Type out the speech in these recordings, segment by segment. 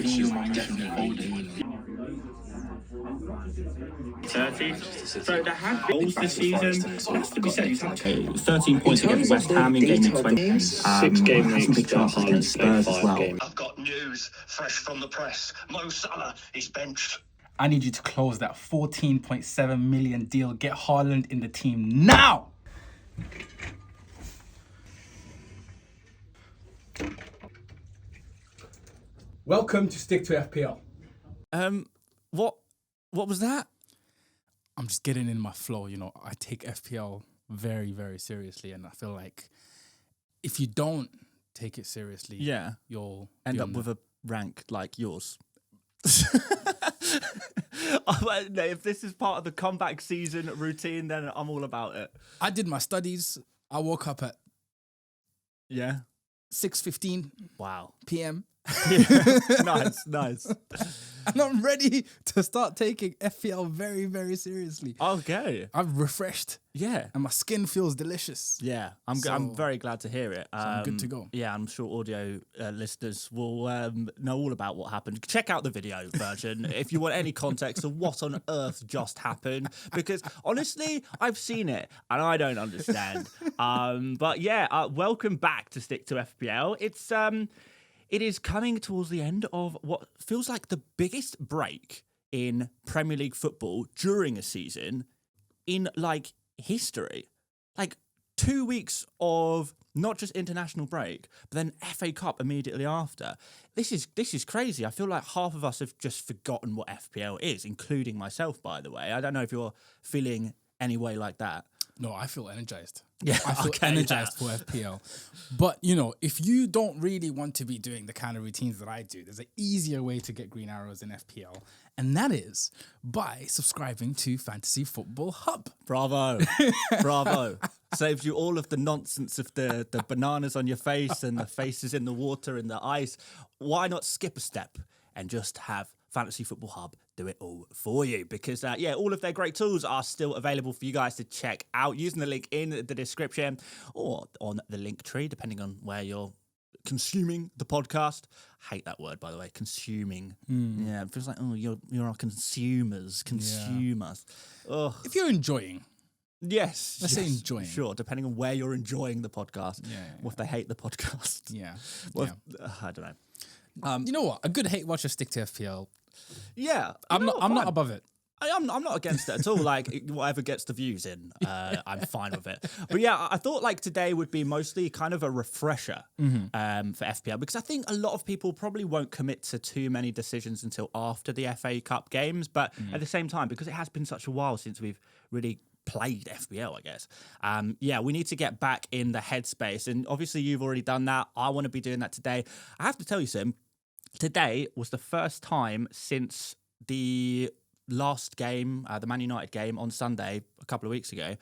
fixtures definitely folded. 30. So there have goals this season. That's to be said. He's had 13 points against West Ham in game week 20. 6 game Had some big weeks. chances against Spurs as well. I've got news fresh from the press. Mo Salah is benched. I need you to close that 14.7 million deal. Get Haaland in the team now. Welcome to Stick to FPL. What was that? I'm just getting in my flow. You know, I take FPL very, very seriously, and I feel like if you don't take it seriously, you'll End up with a rank like yours. If this is part of the comeback season routine, then I'm all about it. I did my studies. I woke up at 6:15 Wow. p.m. Nice. and I'm ready to start taking FPL very, very seriously. Okay. I've refreshed. Yeah. And my skin feels delicious. Yeah, I'm very glad to hear it. I'm good to go. Yeah, I'm sure audio listeners will know all about what happened. Check out the video version if you want any context of what on earth just happened. Because honestly, I've seen it and I don't understand. But yeah, welcome back to Stick to FPL. It is coming towards the end of what feels like the biggest break in Premier League football during a season in like history. Like 2 weeks of not just international break, but then FA Cup immediately after. This is crazy. I feel like half of us have just forgotten what FPL is, including myself, by the way. I don't know if you're feeling any way like that. No, I feel energized. Yeah, I feel energized for FPL. But, you know, if you don't really want to be doing the kind of routines that I do, there's an easier way to get green arrows in FPL. And that is by subscribing to Fantasy Football Hub. Bravo. Bravo. Saves you all of the nonsense of the bananas on your face and the faces in the water and the ice. Why not skip a step and just have Fantasy Football Hub do it all for you? Because, all of their great tools are still available for you guys to check out using the link in the description or on the link tree, depending on where you're consuming the podcast. I hate that word, by the way, consuming. Yeah, it feels like, you're our consumers. Ugh. If you're enjoying. Yes. Let's say enjoying. Sure, depending on where you're enjoying the podcast. Yeah. Or if they hate the podcast. Yeah. I don't know. You know what? A good hate watcher stick to FPL. Yeah. I'm not above it. I'm not against it at all. Like, whatever gets the views in, I'm fine with it. But yeah, I thought like today would be mostly kind of a refresher for FPL, because I think a lot of people probably won't commit to too many decisions until after the FA Cup games. But at the same time, because it has been such a while since we've really played FPL, I guess. We need to get back in the headspace. And obviously you've already done that. I want to be doing that today. I have to tell you, Sim, today was the first time since the last game, the Man Utd game on Sunday a couple of weeks ago.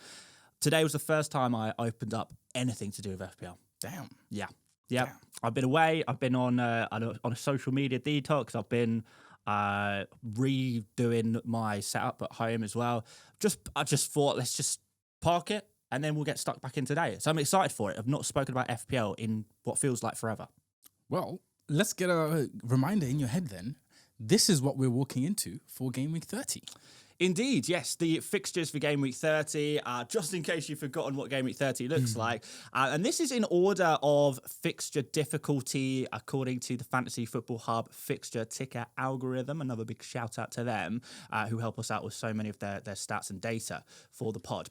Today was the first time I opened up anything to do with FPL. Damn. Yeah. Damn. I've been away. I've been on a social media detox. I've been redoing my setup at home as well. I just thought, let's just park it and then we'll get stuck back in today. So I'm excited for it. I've not spoken about FPL in what feels like forever. Well, let's get a reminder in your head then. This is what we're walking into for Gameweek 30. Indeed, yes. The fixtures for Gameweek 30, just in case you've forgotten what Gameweek 30 looks like. And this is in order of fixture difficulty according to the Fantasy Football Hub fixture ticker algorithm. Another big shout out to them who help us out with so many of their stats and data for the pod.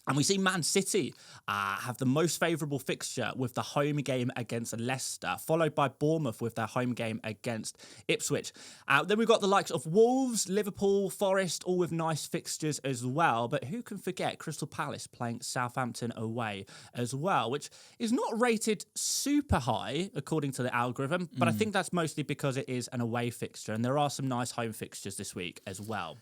And we see Man City have the most favourable fixture with the home game against Leicester, followed by Bournemouth with their home game against Ipswich. Then we've got the likes of Wolves, Liverpool, Forest, all with nice fixtures as well. But who can forget Crystal Palace playing Southampton away as well, which is not rated super high according to the algorithm. But I think that's mostly because it is an away fixture. And there are some nice home fixtures this week as well.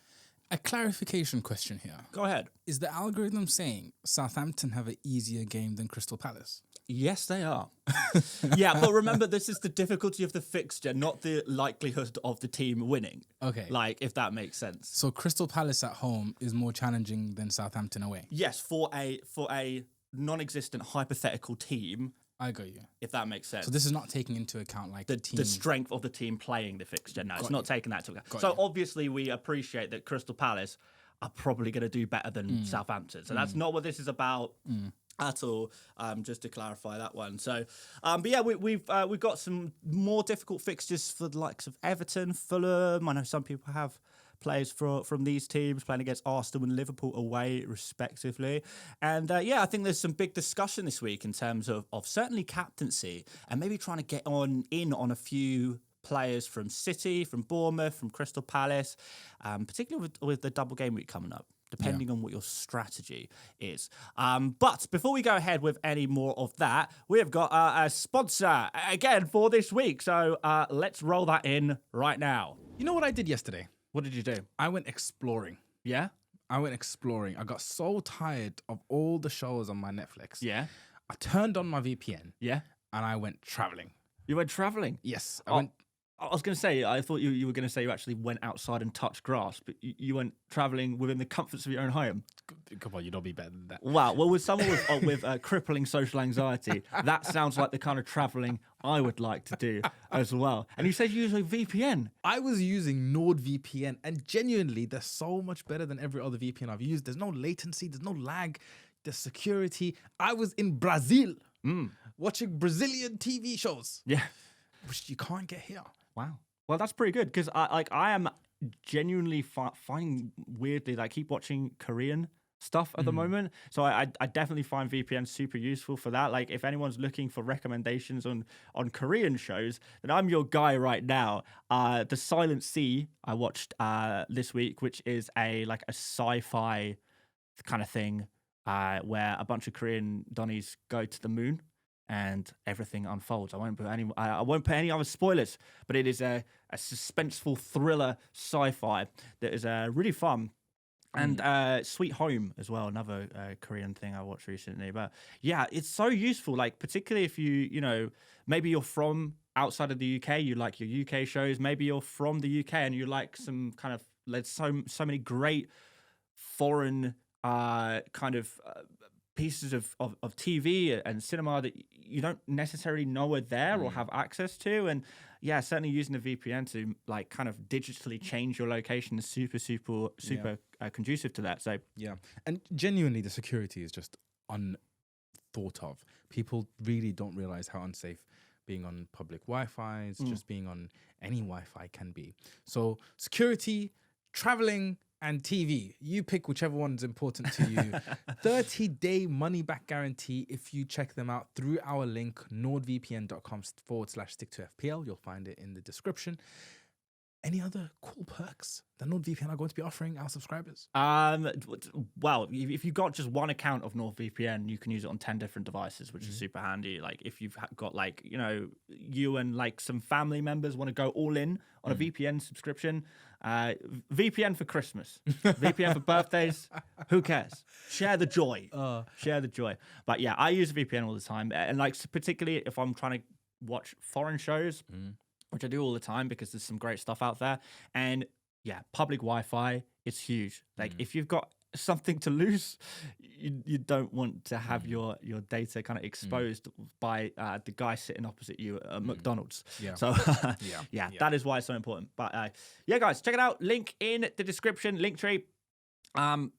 A clarification question here. Go ahead. Is the algorithm saying Southampton have an easier game than Crystal Palace? Yes, they are. Yeah, but remember, this is the difficulty of the fixture, not the likelihood of the team winning. Okay. Like, if that makes sense. So Crystal Palace at home is more challenging than Southampton away? Yes, for a non-existent hypothetical team, I got you. if that makes sense. So this is not taking into account like the strength of the team playing the fixture. No, it's not taking that into account. So you. obviously we appreciate that Crystal Palace are probably going to do better than Southampton. So that's not what this is about. At all, just to clarify that one. So, but yeah, we've got some more difficult fixtures for the likes of Everton, Fulham. I know some people have players from these teams playing against Arsenal and Liverpool away, respectively. And yeah, I think there's some big discussion this week in terms of certainly captaincy and maybe trying to get in on a few players from City, from Bournemouth, from Crystal Palace, particularly with the double game week coming up, depending on what your strategy is. But before we go ahead with any more of that, we have got a sponsor again for this week. So let's roll that in right now. You know what I did yesterday? What did you do? I went exploring. Yeah? I got so tired of all the shows on my Netflix. Yeah? I turned on my VPN. Yeah? And I went traveling. You went traveling? Yes. I was going to say, I thought you were going to say you actually went outside and touched grass, but you went traveling within the comforts of your own home. Come on, you don't be better than that. Wow. Well, with someone with crippling social anxiety, that sounds like the kind of traveling I would like to do as well. And you said you use a VPN. I was using NordVPN, and genuinely, they're so much better than every other VPN I've used. There's no latency, there's no lag, there's security. I was in Brazil watching Brazilian TV shows. Yeah. Which you can't get here. Wow. Well, that's pretty good because I am genuinely finding weirdly that I keep watching Korean stuff at the moment. So I definitely find VPN super useful for that. Like if anyone's looking for recommendations on Korean shows, then I'm your guy right now. The Silent Sea I watched this week, which is a sci-fi kind of thing where a bunch of Korean Donnies go to the moon and everything unfolds. I won't put any other spoilers, but it is a suspenseful thriller sci-fi that is really fun. And Sweet Home as well, another Korean thing I watched recently. But yeah, it's so useful, like particularly if you maybe you're from outside of the UK, you like your UK shows. Maybe you're from the UK and you like some kind of, there's so many great foreign kind of pieces of TV and cinema that you don't necessarily know are there or have access to. And yeah, certainly using the VPN to like kind of digitally change your location is super conducive to that. So yeah, and genuinely the security is just unthought of. People really don't realize how unsafe being on public Wi-Fi, just being on any Wi-Fi can be. So security, traveling, and TV. You pick whichever one's important to you. 30-day money-back guarantee if you check them out through our link, nordvpn.com/stick2fpl. You'll find it in the description. Any other cool perks that NordVPN are going to be offering our subscribers? Well, if you've got just one account of NordVPN, you can use it on 10 different devices, which is super handy. Like if you've got you and like some family members want to go all in on a VPN subscription, VPN for Christmas, VPN for birthdays, who cares? Share the joy. Share the joy. But yeah, I use VPN all the time. And like particularly if I'm trying to watch foreign shows, which I do all the time because there's some great stuff out there. And yeah, public Wi-Fi is huge. Like if you've got something to lose, you don't want to have your data kind of exposed by the guy sitting opposite you at McDonald's. Yeah. So yeah, that is why it's so important. But yeah, guys, check it out. Link in the description, Linktree. And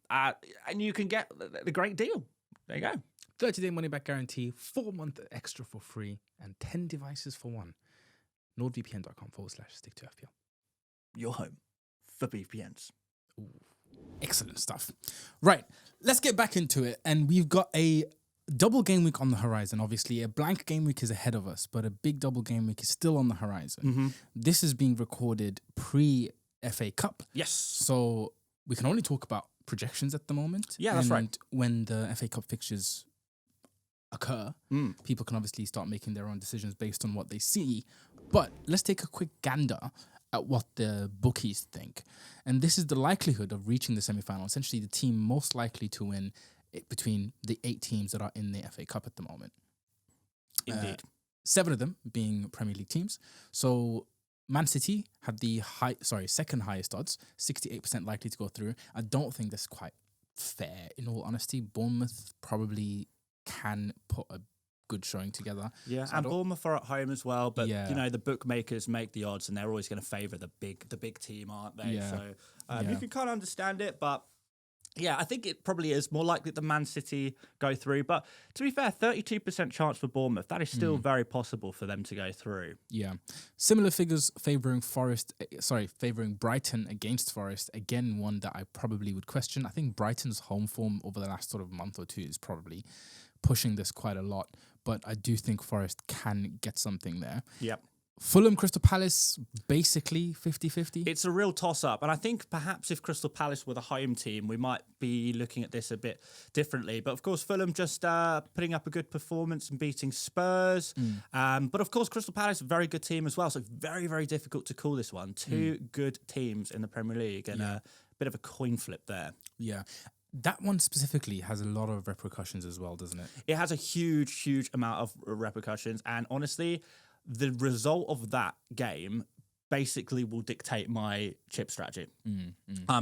you can get the great deal. There you go. 30-day money-back guarantee, 4-month extra for free, and 10 devices for one. nordvpn.com/stick2fpl. Your home for VPNs. Ooh, excellent stuff. Right, let's get back into it. And we've got a double game week on the horizon. Obviously, a blank game week is ahead of us, but a big double game week is still on the horizon. This is being recorded pre-FA Cup. Yes. So we can only talk about projections at the moment. Yeah, that's right. When the FA Cup fixtures occur, people can obviously start making their own decisions based on what they see. But let's take a quick gander at what the bookies think. And this is the likelihood of reaching the semi-final. Essentially, the team most likely to win between the 8 teams that are in the FA Cup at the moment. Indeed. 7 of them being Premier League teams. So Man City had the second highest odds, 68% likely to go through. I don't think that's quite fair, in all honesty. Bournemouth probably can put a good showing together. Yeah, So and Bournemouth are at home as well, but Yeah. you know the bookmakers make the odds, and they're always going to favour the big team, aren't they? Yeah. So Yeah. you can kind of understand it, but yeah, I think it probably is more likely that Man City go through. But to be fair, 32% chance for Bournemouth. That is still very possible for them to go through. Yeah. Similar figures favouring favouring Brighton against Forest. Again, one that I probably would question. I think Brighton's home form over the last sort of month or two is probably pushing this quite a lot. But I do think Forest can get something there. Yep. Fulham, Crystal Palace, basically 50-50. It's a real toss-up, and I think perhaps if Crystal Palace were the home team, we might be looking at this a bit differently. But of course, Fulham just putting up a good performance and beating Spurs. But of course, Crystal Palace, a very good team as well, so very, very difficult to call this one. Two good teams in the Premier League, and a bit of a coin flip there. Yeah. That one specifically has a lot of repercussions as well, doesn't it? It has a huge, huge amount of repercussions, and honestly, the result of that game basically will dictate my chip strategy.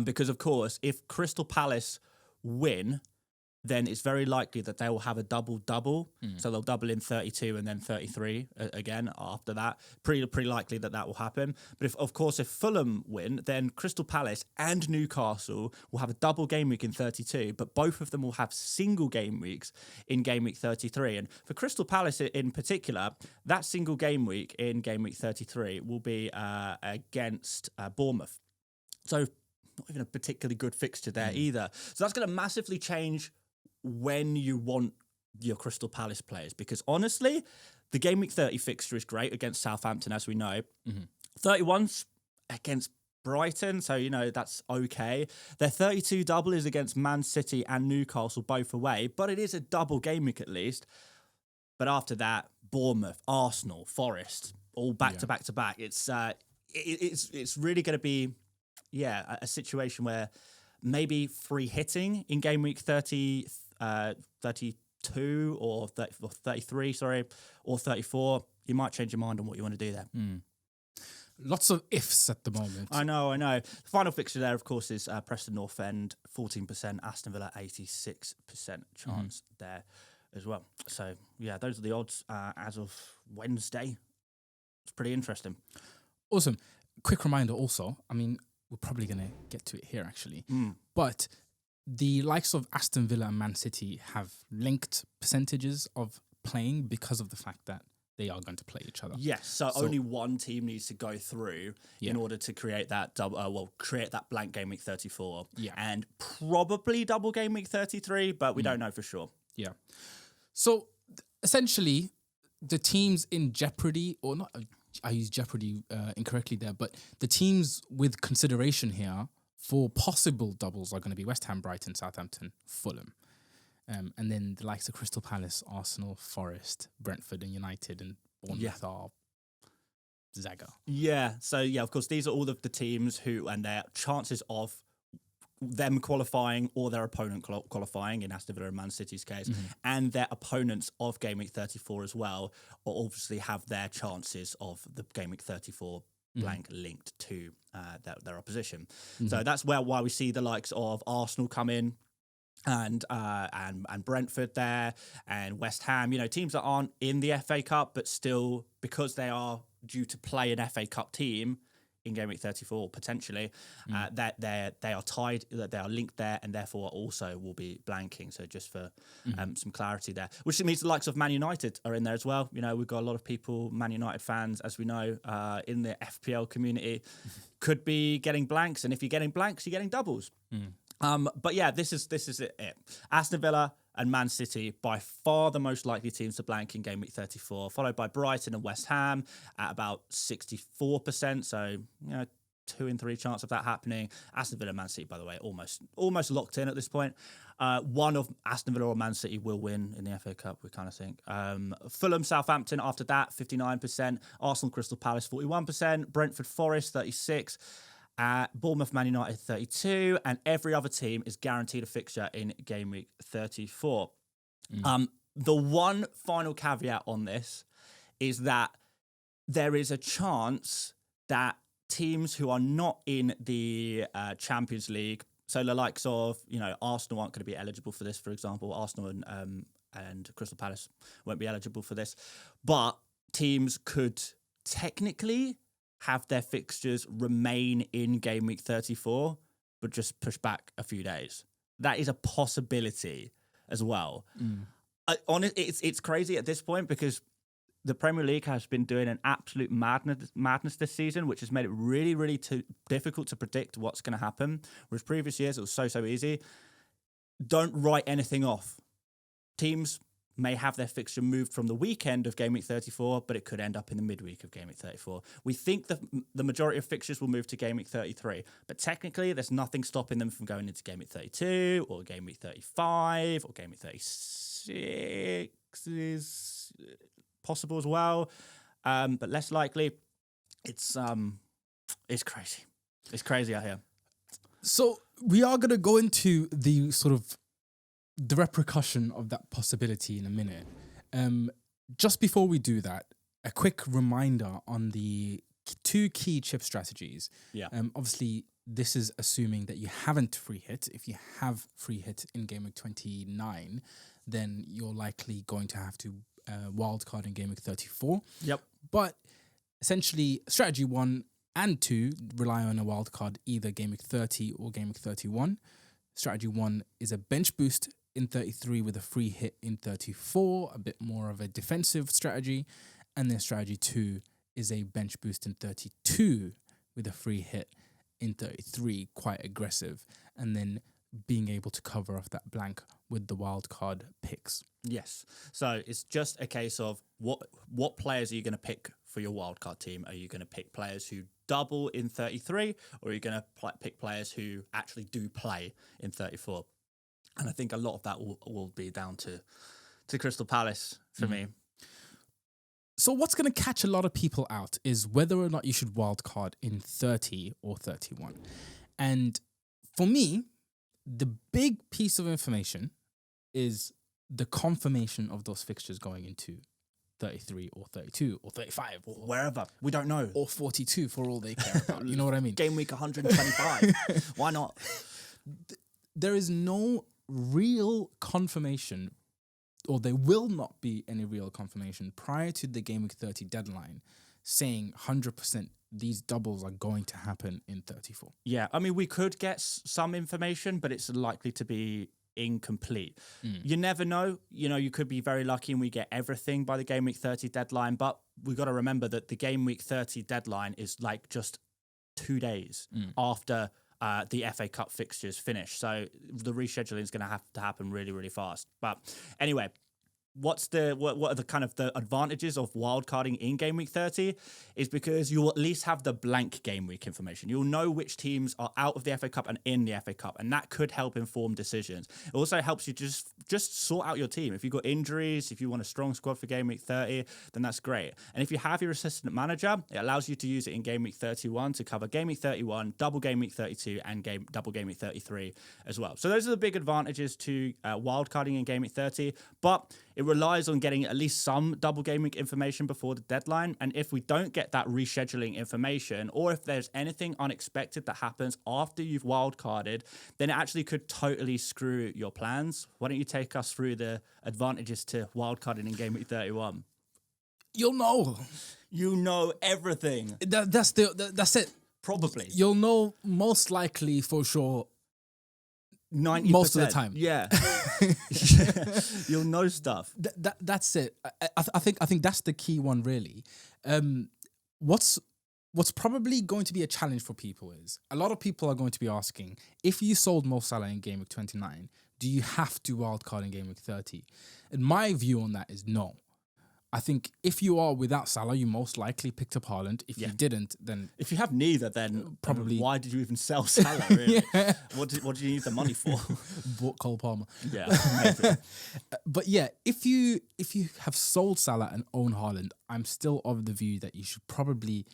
Because, of course, if Crystal Palace win, then it's very likely that they will have a double-double. So they'll double in 32 and then 33 again after that. Pretty likely that will happen. But if Fulham win, then Crystal Palace and Newcastle will have a double game week in 32, but both of them will have single game weeks in game week 33. And for Crystal Palace in particular, that single game week in game week 33 will be against Bournemouth. So not even a particularly good fixture there either. So that's going to massively change when you want your Crystal Palace players, because honestly, the game week 30 fixture is great against Southampton, as we know. 31's against Brighton, so you know that's okay. Their 32 double is against Man City and Newcastle, both away, but it is a double game week at least. But after that, Bournemouth, Arsenal, Forest, all back to back to back. It's really going to be a situation where maybe free hitting in game week 32 or 33, or 34. You might change your mind on what you want to do there. Lots of ifs at the moment. I know. The final fixture there, of course, is Preston North End, 14%, Aston Villa, 86% chance there as well. So, yeah, those are the odds as of Wednesday. It's pretty interesting. Awesome. Quick reminder also, I mean, we're probably going to get to it here, actually. But the likes of Aston Villa and Man City have linked percentages of playing because of the fact that they are going to play each other. Yes, so only one team needs to go through in order to create that create that blank game week 34. Yeah. And probably double game week 33, but we don't know for sure. Yeah. So essentially, the teams in jeopardy, or not, I use jeopardy incorrectly there, but the teams with consideration here for possible doubles are going to be West Ham, Brighton, Southampton, Fulham. And then the likes of Crystal Palace, Arsenal, Forest, Brentford and United and Bournemouth are Zaga. Yeah, so of course, these are all of the teams who, and their chances of them qualifying or their opponent qualifying in Aston Villa and Man City's case, and their opponents of Game Week 34 as well, will obviously have their chances of the Game Week 34 blank linked to their opposition. So that's why we see the likes of Arsenal come in, and Brentford there, and West Ham, teams that aren't in the FA Cup, but still, because they are due to play an FA Cup team in Game Week 34, potentially, that they are tied, that they are linked there, and therefore also will be blanking. So just for some clarity there, which means the likes of Man United are in there as well. We've got a lot of people, Man United fans, as we know, in the FPL community, could be getting blanks, and if you're getting blanks, you're getting doubles. But yeah, this is it. Aston Villa and Man City, by far the most likely teams to blank in Game Week 34, followed by Brighton and West Ham at about 64%. So, 2 in 3 chance of that happening. Aston Villa and Man City, by the way, almost locked in at this point. One of Aston Villa or Man City will win in the FA Cup, we kind of think. Fulham, Southampton, after that, 59%. Arsenal, Crystal Palace, 41%. Brentford, Forest, 36%. Bournemouth, Man United, 32%, and every other team is guaranteed a fixture in Game Week 34. The one final caveat on this is that there is a chance that teams who are not in the Champions League, so the likes of, Arsenal aren't going to be eligible for this, for example. Arsenal and Crystal Palace won't be eligible for this. But teams could technically have their fixtures remain in game week 34, but just push back a few days. That is a possibility as well. It's crazy at this point because the Premier League has been doing an absolute madness this season, which has made it really, really difficult to predict what's going to happen. Whereas previous years, it was so easy. Don't write anything off. Teams may have their fixture moved from the weekend of Game Week 34, but it could end up in the midweek of Game Week 34. We think the majority of fixtures will move to Game Week 33, but technically there's nothing stopping them from going into Game Week 32 or Game Week 35 or Game Week 36 is possible as well, but less likely. It's crazy. It's crazy out here. So we are going to go into the sort of the repercussion of that possibility in a minute. Just before we do that, a quick reminder on the two key chip strategies. Yeah. Obviously, this is assuming that you haven't free hit. If you have free hit in Game Week 29, then you're likely going to have to wildcard in Game Week 34. Yep. But essentially, strategy 1 and 2 rely on a wildcard either Game Week 30 or Game Week 31. Strategy 1 is a bench boost in 33 with a free hit in 34, a bit more of a defensive strategy. And then strategy 2 is a bench boost in 32 with a free hit in 33, quite aggressive. And then being able to cover off that blank with the wildcard picks. Yes. So it's just a case of what players are you going to pick for your wildcard team? Are you going to pick players who double in 33, or are you going to pick players who actually do play in 34? And I think a lot of that will be down to Crystal Palace for me. So what's going to catch a lot of people out is whether or not you should wildcard in 30 or 31. And for me, the big piece of information is the confirmation of those fixtures going into 33 or 32 or 35 or wherever. We don't know. Or 42 for all they care about. You know what I mean? Game week 125. Why not? There is no real confirmation, or there will not be any real confirmation prior to the Game Week 30 deadline saying 100% these doubles are going to happen in 34. Yeah, I mean, we could get some information, but it's likely to be incomplete. You never know. You know, you could be very lucky and we get everything by the Game Week 30 deadline, but we've got to remember that the Game Week 30 deadline is like just 2 days after the FA Cup fixtures finish. So the rescheduling is going to have to happen really, really fast. But anyway, what are the kind of the advantages of wildcarding in Game Week 30 is because you'll at least have the blank game week information. You'll know which teams are out of the FA Cup and in the FA Cup, and that could help inform decisions. It also helps you just sort out your team. If you've got injuries, if you want a strong squad for Game Week 30, then that's great. And if you have your assistant manager, it allows you to use it in Game Week 31 to cover Game Week 31, double Game Week 32, and double Game Week 33 as well. So those are the big advantages to wildcarding in Game Week 30, but it relies on getting at least some double game week information before the deadline. And if we don't get that rescheduling information, or if there's anything unexpected that happens after you've wildcarded, then it actually could totally screw your plans. Why don't you take us through the advantages to wildcarding in Game Week 31? You'll know. You know everything. That's it. Probably. You'll know most likely for sure 90%. Most of the time. Yeah. You'll know stuff. That's it. I think that's the key one, really. What's probably going to be a challenge for people is a lot of people are going to be asking, if you sold Mo Salah in Game Week 29, do you have to wildcard in Game Week 30? And my view on that is no. I think if you are without Salah, you most likely picked up Haaland. If you didn't, then... If you have neither, then probably... why did you even sell Salah, really? Yeah. What did you need the money for? Bought Cole Palmer. Yeah. But yeah, if you have sold Salah and own Haaland, I'm still of the view that you should probably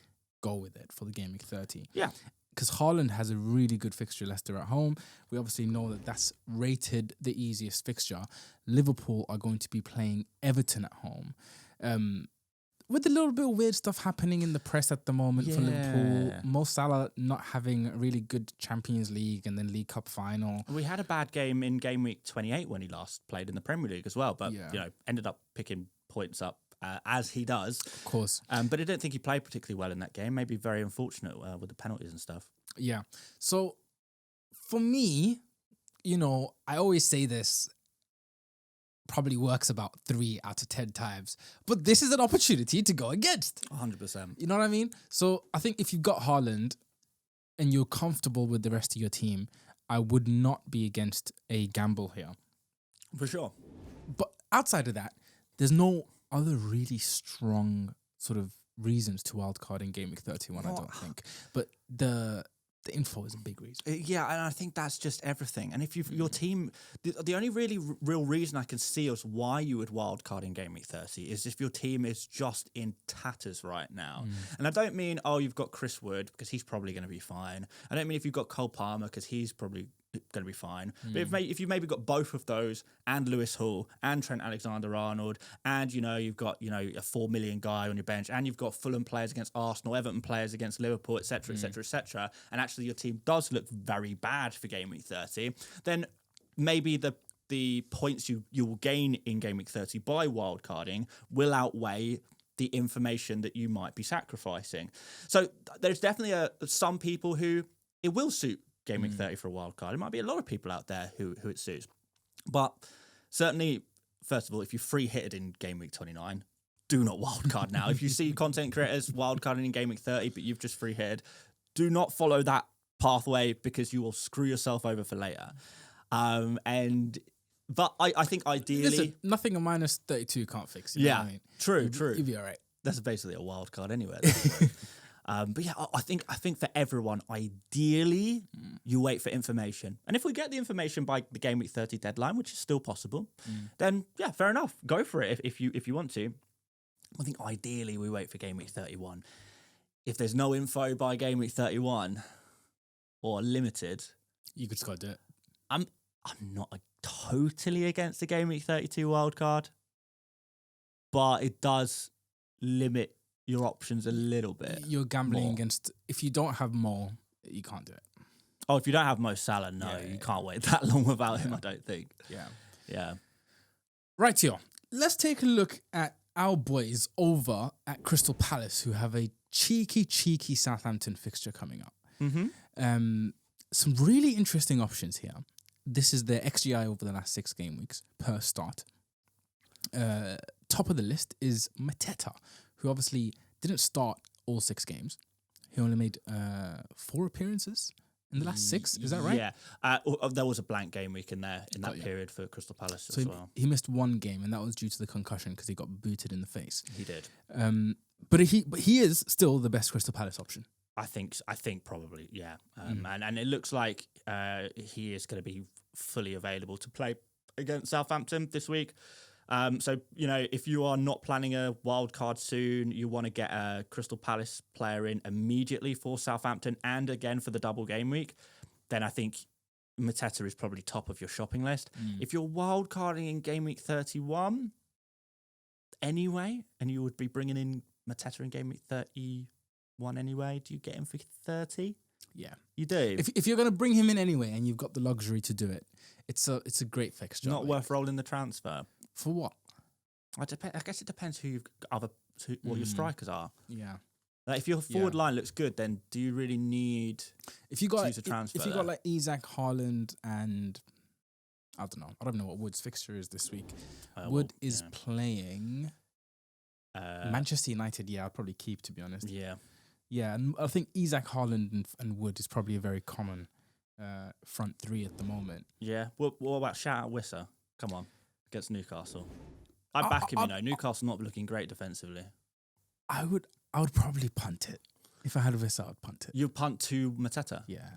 go with it for the Game Week 30. Yeah. Because Haaland has a really good fixture, Leicester at home. We obviously know that that's rated the easiest fixture. Liverpool are going to be playing Everton at home. with a little bit of weird stuff happening in the press at the moment for Liverpool, Yeah. Mo Salah not having a really good Champions League and then League Cup final. We had a bad game in game week 28 when he last played in the Premier League as well, but Yeah. ended up picking points up as he does. Of course. But I don't think he played particularly well in that game. Maybe very unfortunate with the penalties and stuff. Yeah. So for me, I always say this probably works about 3 out of 10 times, but this is an opportunity to go against. 100%. You know what I mean? So I think if you've got Haaland and you're comfortable with the rest of your team, I would not be against a gamble here. For sure. But outside of that, there's no other really strong sort of reasons to wildcard in Game Week 31, I don't think. But the info is a big reason. Yeah, and I think that's just everything. And if your team, the only really real reason I can see as why you would wildcard in Game Week 30 is if your team is just in tatters right now. And I don't mean, you've got Chris Wood, because he's probably going to be fine. I don't mean if you've got Cole Palmer, because he's probably going to be fine. But if you maybe got both of those and Lewis Hall and Trent Alexander-Arnold and, you've got, a 4 million guy on your bench and you've got Fulham players against Arsenal, Everton players against Liverpool, etc., etc., etc., and actually your team does look very bad for Game Week 30, then maybe the points you will gain in Game Week 30 by wildcarding will outweigh the information that you might be sacrificing. So there's definitely some people who it will suit Game Week 30 for a wild card. It might be a lot of people out there who it suits. But certainly, first of all, if you free hitted in Game Week 29, do not wildcard now. If you see content creators wildcarding in Game Week 30, but you've just free hitted, do not follow that pathway because you will screw yourself over for later. But I think ideally... Listen, nothing a minus 32 can't fix. You know what I mean? True. You'll be all right. That's basically a wild card anyway. But yeah, I think for everyone, ideally, you wait for information. And if we get the information by the Game Week 30 deadline, which is still possible, then yeah, fair enough. Go for it if you want to. I think ideally we wait for Game Week 31. If there's no info by Game Week 31 or limited, You could just go do it. I'm not totally against the Game Week 32 wildcard, but it does limit your options a little bit. You're gambling more. against... If you don't have Mo, you can't do it. Oh, if you don't have Mo Salah, no, Yeah, you can't wait that long without him, Yeah. I don't think. Yeah. Right, here. Let's take a look at our boys over at Crystal Palace, who have a cheeky Southampton fixture coming up. Some really interesting options here. This is their XGI over the last 6 game weeks per start. Top of the list is Mateta, who obviously didn't start all 6 games. He only made 4 appearances in the last 6. Is that right? Yeah. There was a blank game week in that yeah. period for Crystal Palace So as well. he missed 1 game, and that was due to the concussion because he got booted in the face. He did. But he is still the best Crystal Palace option. I think probably, yeah. And it looks like he is going to be fully available to play against Southampton this week. So, if you are not planning a wild card soon, you want to get a Crystal Palace player in immediately for Southampton and again for the double game week, then I think Mateta is probably top of your shopping list. If you're wild carding in game week 31 anyway, and you would be bringing in Mateta in game week 31 anyway, do you get him for 30? Yeah. You do. If you're going to bring him in anyway and you've got the luxury to do it, it's a great fixture. Not worth rolling the transfer. For what? I guess it depends who you've got what your strikers are. Yeah. Like if your forward line looks good, then do you really need If you got to use a transfer? if you got like Isaac, Haaland, and I don't know what Wood's fixture is this week. Wood is playing Manchester United. Yeah, I'd probably keep, to be honest. Yeah. Yeah, and I think Isaac, Haaland, and Wood is probably a very common front 3 at the moment. Yeah. What about shout out Wissa? Come on, against Newcastle. I'd back him. Newcastle not looking great defensively. I would probably punt it. If I had a Wissa, I'd punt it. You punt to Mateta? Yeah.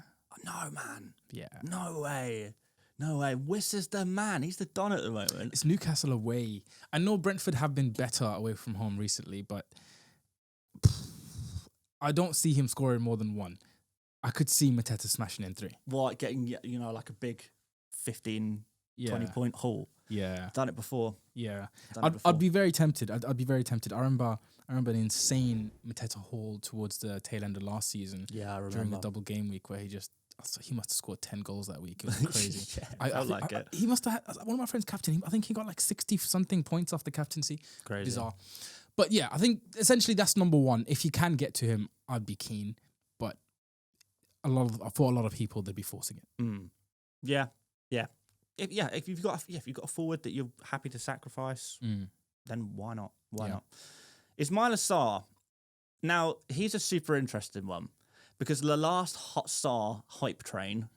No, man. Yeah. No way. Wissa's the man. He's the Don at the moment. It's Newcastle away. I know Brentford have been better away from home recently, but I don't see him scoring more than 1. I could see Mateta smashing in 3. What, getting, like a big 15, 20 point haul? Yeah. Done it before. Yeah. Done it before. I'd be very tempted. I'd be very tempted. I remember an insane Mateta haul towards the tail end of last season. Yeah, I remember. During a double game week where he must have scored 10 goals that week. It was crazy. He must have had, one of my friends captain. I think he got like 60 something points off the captaincy. Crazy. Bizarre. But yeah, I think essentially that's number one. If you can get to him, I'd be keen. But for a lot of people, they'd be forcing it. Yeah. If you've got a forward that you're happy to sacrifice, then why not? Why not? Ismaila Sarr. Now he's a super interesting one because the last hot Sarr hype train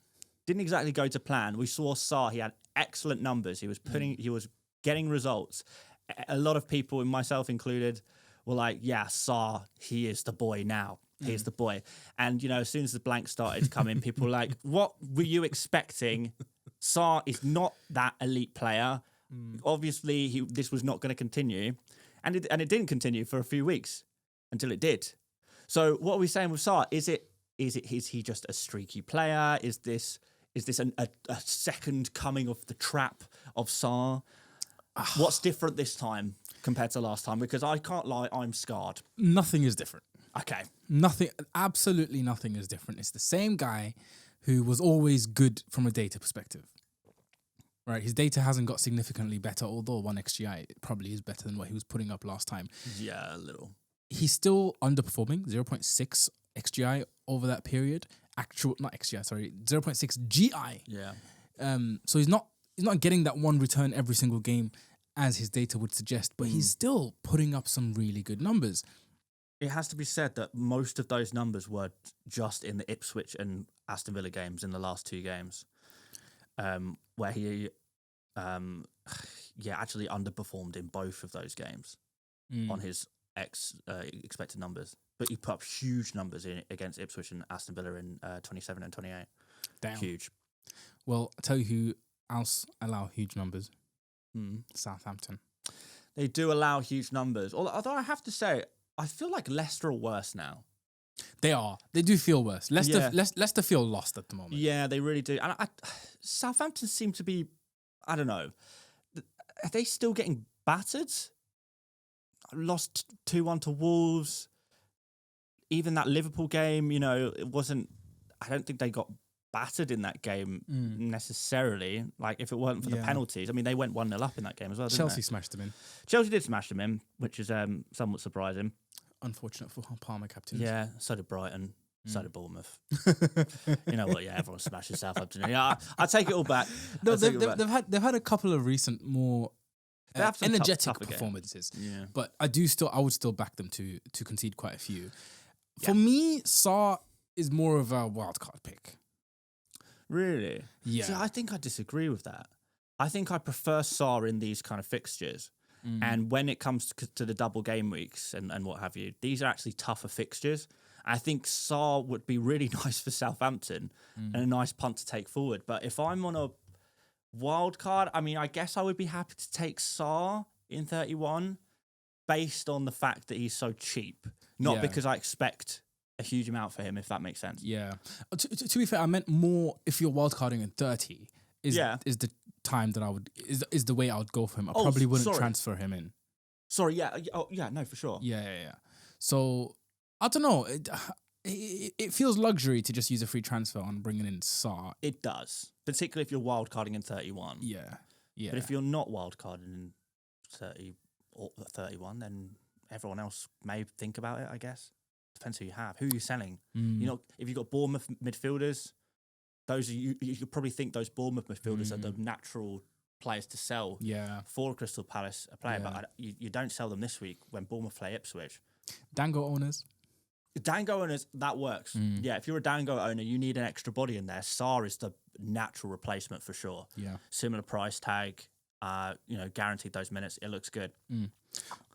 didn't exactly go to plan. We saw Sarr; he had excellent numbers. He was getting results. A lot of people, and myself included, were like, "Yeah, Sarr, he is the boy now. He's the boy." And as soon as the blank started to come in, people were like, "What were you expecting? Sarr is not that elite player. Obviously, this was not going to continue, and it didn't continue for a few weeks until it did. So, what are we saying with Sarr? Is he just a streaky player? Is this a second coming of the trap of Sarr? What's different this time compared to last time? Because I can't lie, I'm scarred. Nothing is different. Okay. Absolutely nothing is different. It's the same guy who was always good from a data perspective. Right? His data hasn't got significantly better, although 1xGI probably is better than what he was putting up last time. Yeah, a little. He's still underperforming, 0.6 XGI over that period. 0.6 GI. Yeah. So he's not getting that one return every single game as his data would suggest, but he's still putting up some really good numbers. It has to be said that most of those numbers were just in the Ipswich and Aston Villa games in the last two games, where he, actually underperformed in both of those games on his expected numbers. But he put up huge numbers against Ipswich and Aston Villa in 27 and 28. Damn. Huge. Well, I'll tell you who else allow huge numbers. Southampton. They do allow huge numbers. Although I have to say, I feel like Leicester are worse now. They are. They do feel worse. Leicester feel lost at the moment. Yeah, they really do. And Southampton seem to be, I don't know, are they still getting battered? Lost 2-1 to Wolves. Even that Liverpool game, it wasn't, I don't think they got battered in that game necessarily. Like, if it weren't for the penalties. I mean, they went 1-0 up in that game as well, didn't Chelsea they? smashed them in. Chelsea did smash them in, which is somewhat surprising. Unfortunate for Palmer captains. Yeah, so did Brighton. So did Bournemouth. You know what? Yeah, everyone smashes Southampton. Yeah, I take it all back. No, they've had a couple of recent more energetic tougher performances. Yeah. But I would still back them to concede quite a few. For me, Sarr is more of a wildcard pick. Really? Yeah. See, I think I disagree with that. I think I prefer Sarr in these kind of fixtures. And when it comes to the double game weeks and what have you, these are actually tougher fixtures. I think Sarr would be really nice for Southampton and a nice punt to take forward. But if I'm on a wild card, I mean, I guess I would be happy to take Sarr in 31 based on the fact that he's so cheap, not because I expect a huge amount for him, if that makes sense. Yeah. To be fair, I meant more if you're wildcarding in 30 is the time that I would is the way I would go for him. I probably wouldn't transfer him in. Sorry, yeah. Oh, yeah, no, for sure. Yeah. So, I don't know. It feels luxury to just use a free transfer on bringing in Sarr. It does, particularly if you're wildcarding in 31. Yeah. But if you're not wildcarding in 30 or 31, then everyone else may think about it, I guess. Depends who you have. Who are you selling? If you've got Bournemouth midfielders, those are you probably think those Bournemouth midfielders are the natural players to sell for Crystal Palace, a player, but you don't sell them this week when Bournemouth play Ipswich. Dango owners, that works. Yeah, if you're a Dango owner, you need an extra body in there. Sarr is the natural replacement for sure. Yeah. Similar price tag, guaranteed those minutes. It looks good.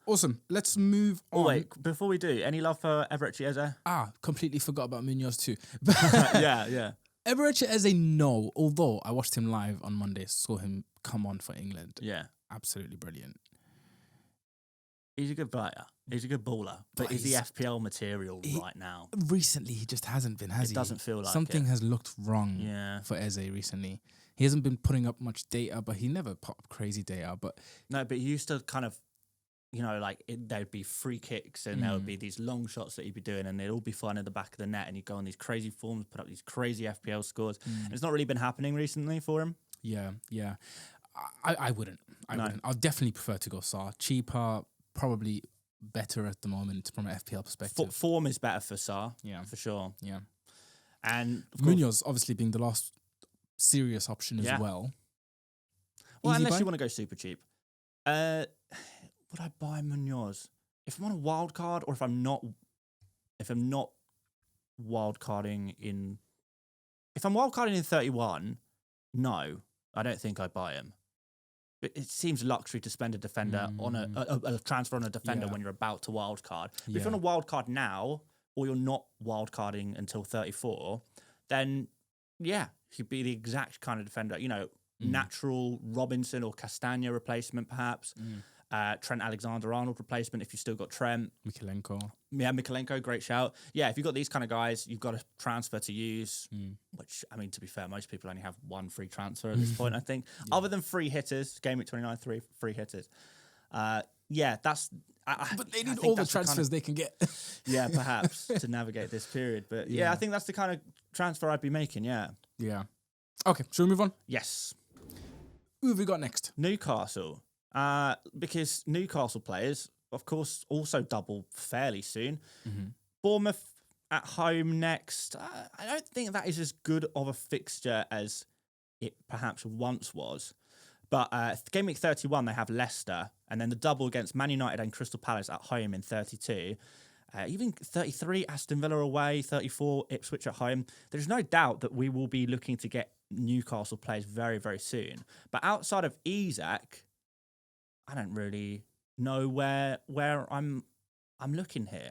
Awesome. Let's move on. Oh, wait, before we do, any love for Eberechi Eze? Completely forgot about Munoz too. Yeah. Eberechi Eze, no. Although I watched him live on Monday, saw him come on for England. Yeah. Absolutely brilliant. He's a good player. He's a good baller. But is he FPL material right now? Recently, he just hasn't been, has he? It doesn't feel like something it. has looked wrong Yeah. for Eze recently. He hasn't been putting up much data, but he never put up crazy data. But No, but he used to kind of, there'd be free kicks and there would be these long shots that he'd be doing and they'd all be flying in the back of the net and he'd go on these crazy forms, put up these crazy FPL scores. And it's not really been happening recently for him. yeah. I wouldn't. I wouldn't. I'd definitely prefer to go Salah. Cheaper, probably better at the moment from an FPL perspective. Form is better for Salah, for sure. Yeah. And Munoz obviously being the last serious option as well. Well, Easy unless buy? you want to go super cheap. Would I buy Munoz? If I'm on a wild card or if I'm not wildcarding in... If I'm wildcarding in 31, no, I don't think I'd buy him. It seems luxury to spend a defender on a transfer on a defender when you're about to wildcard. But if you're on a wildcard now, or you're not wildcarding until 34, then he'd be the exact kind of defender. Natural Robinson or Castagna replacement, perhaps. Trent Alexander-Arnold replacement if you've still got Trent. Mikalenko. Yeah, Mikalenko, great shout. Yeah, if you've got these kind of guys, you've got a transfer to use, which, I mean, to be fair, most people only have one free transfer at this point, I think. Other than free hitters, Gameweek 29, 3 free hitters. That's... But they need all the transfers they can get. Yeah, perhaps, to navigate this period. But yeah, I think that's the kind of transfer I'd be making, yeah. Okay, should we move on? Yes. Who have we got next? Newcastle. Because Newcastle players, of course, also double fairly soon. Bournemouth at home next. I don't think that is as good of a fixture as it perhaps once was. But Game Week 31, they have Leicester, and then the double against Man United and Crystal Palace at home in 32. Even 33, Aston Villa away, 34, Ipswich at home. There's no doubt that we will be looking to get Newcastle players very, very soon. But outside of Isak, I don't really know where I'm looking here.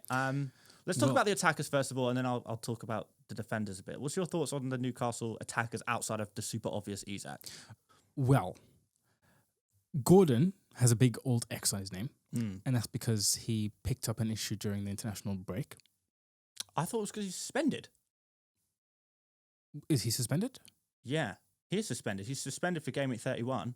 Let's talk about the attackers first of all, and then I'll talk about the defenders a bit. What's your thoughts on the Newcastle attackers outside of the super obvious Isak? Well, Gordon has a big old X on his name, and that's because he picked up an issue during the international break. I thought it was because he's suspended. Is he suspended? Yeah, he is suspended. He's suspended for Game Week 31.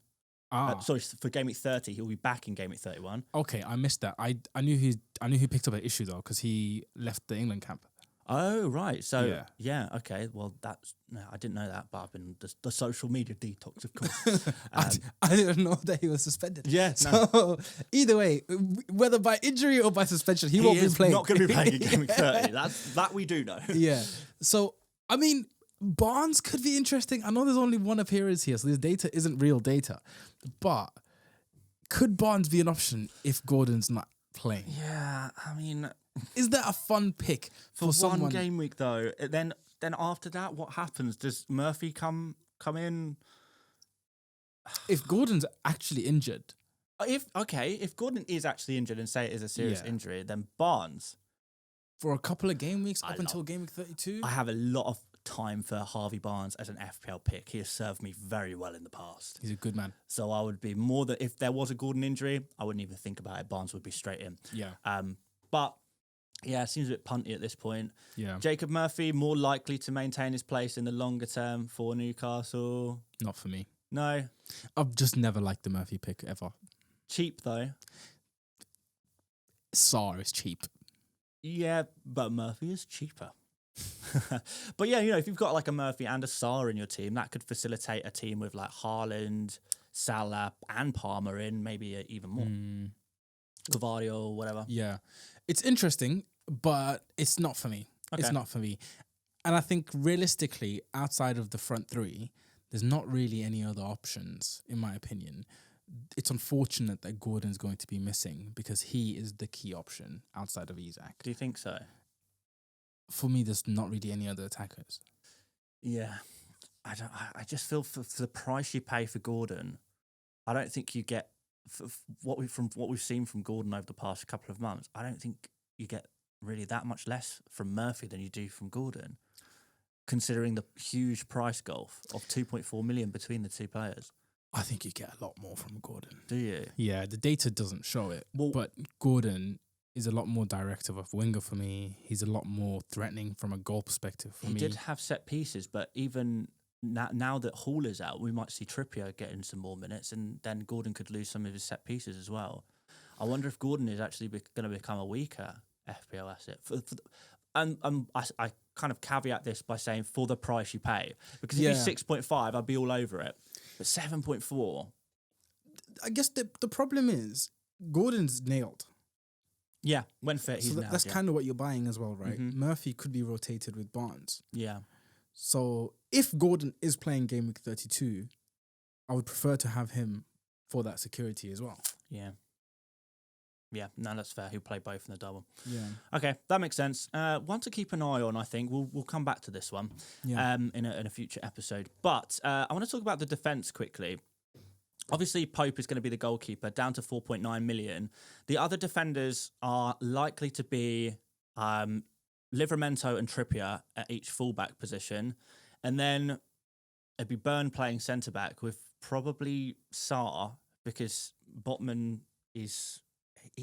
Sorry, for Game Week 30. He'll be back in Game Week 31. Okay, I missed that. I knew he picked up an issue though because he left the England camp. Oh, right. So, okay. Well, I didn't know that, but I've been the social media detox, of course. I didn't know that he was suspended. Yeah. So, either way, whether by injury or by suspension, he won't be playing. Not going to be playing in Game Week 30. That we do know. Yeah. So, I mean, Barnes could be interesting. I know there's only one appearance here, so this data isn't real data. But could Barnes be an option if Gordon's not playing? Yeah, I mean... Is that a fun pick for someone? One game week though? Then after that, what happens? Does Murphy come in? If Gordon's actually injured, if Gordon is actually injured and say it is a serious injury, then Barnes for a couple of game weeks up until game week 32. I have a lot of time for Harvey Barnes as an FPL pick. He has served me very well in the past. He's a good man. So I would be more that if there was a Gordon injury, I wouldn't even think about it. Barnes would be straight in. Yeah. But yeah, it seems a bit punty at this point. Yeah. Jacob Murphy, more likely to maintain his place in the longer term for Newcastle. Not for me. No. I've just never liked the Murphy pick ever. Cheap though. Saar is cheap. Yeah, but Murphy is cheaper. But yeah, if you've got like a Murphy and a Saar in your team, that could facilitate a team with like Haaland, Salah, and Palmer in, maybe even more. Gavardio or whatever. Yeah. It's interesting, but it's not for me. Okay. It's not for me. And I think realistically, outside of the front three, there's not really any other options, in my opinion. It's unfortunate that Gordon's going to be missing because he is the key option outside of Isak. Do you think so? For me, there's not really any other attackers. Yeah. I just feel for the price you pay for Gordon, I don't think you get... what we've seen from Gordon over the past couple of months, I don't think you get really that much less from Murphy than you do from Gordon, considering the huge price gulf of 2.4 million between the two players. I think you get a lot more from Gordon. Do you? Yeah, the data doesn't show it, Well- but Gordon is a lot more direct of a winger for me. He's a lot more threatening from a goal perspective for He me. did have set pieces, but even now that Hall is out, we might see Trippier getting some more minutes, and then Gordon could lose some of his set pieces as well. I wonder if Gordon is actually going to become a weaker FPL asset. I kind of caveat this by saying for the price you pay, because if he's 6.5, I'd be all over it. But 7.4, I guess the problem is Gordon's nailed. yeah, when fit, he's So nailed, that's yeah. kind of what you're buying as well, right? Mhm. Murphy could be rotated with Barnes. Yeah, So if Gordon is playing Game Week 32, I would prefer to have him for that security as well. yeah. Yeah, no, that's fair. He'll play both in the double. Yeah. Okay, that makes sense. One to keep an eye on, I think. We'll come back to this one in a future episode. But I want to talk about the defence quickly. Obviously, Pope is going to be the goalkeeper, down to 4.9 million. The other defenders are likely to be Livramento and Trippier at each fullback position. And then it'd be Byrne playing centre-back with probably Salah, because Botman is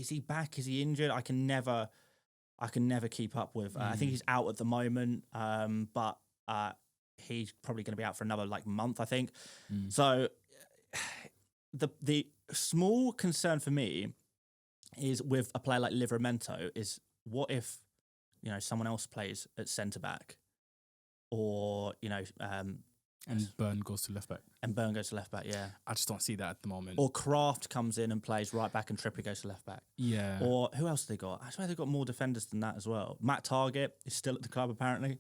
he back? Is he injured? I can never keep up with. I think he's out at the moment, but he's probably going to be out for another month, I think. So the small concern for me is with a player like Livramento is what if someone else plays at centre back, or And Byrne goes to left back. and Byrne goes to left back, yeah. I just don't see that at the moment. Or Kraft comes in and plays right back and Trippier goes to left back. Yeah. Or who else have they got? I swear they've got more defenders than that as well. Matt Target is still at the club, apparently.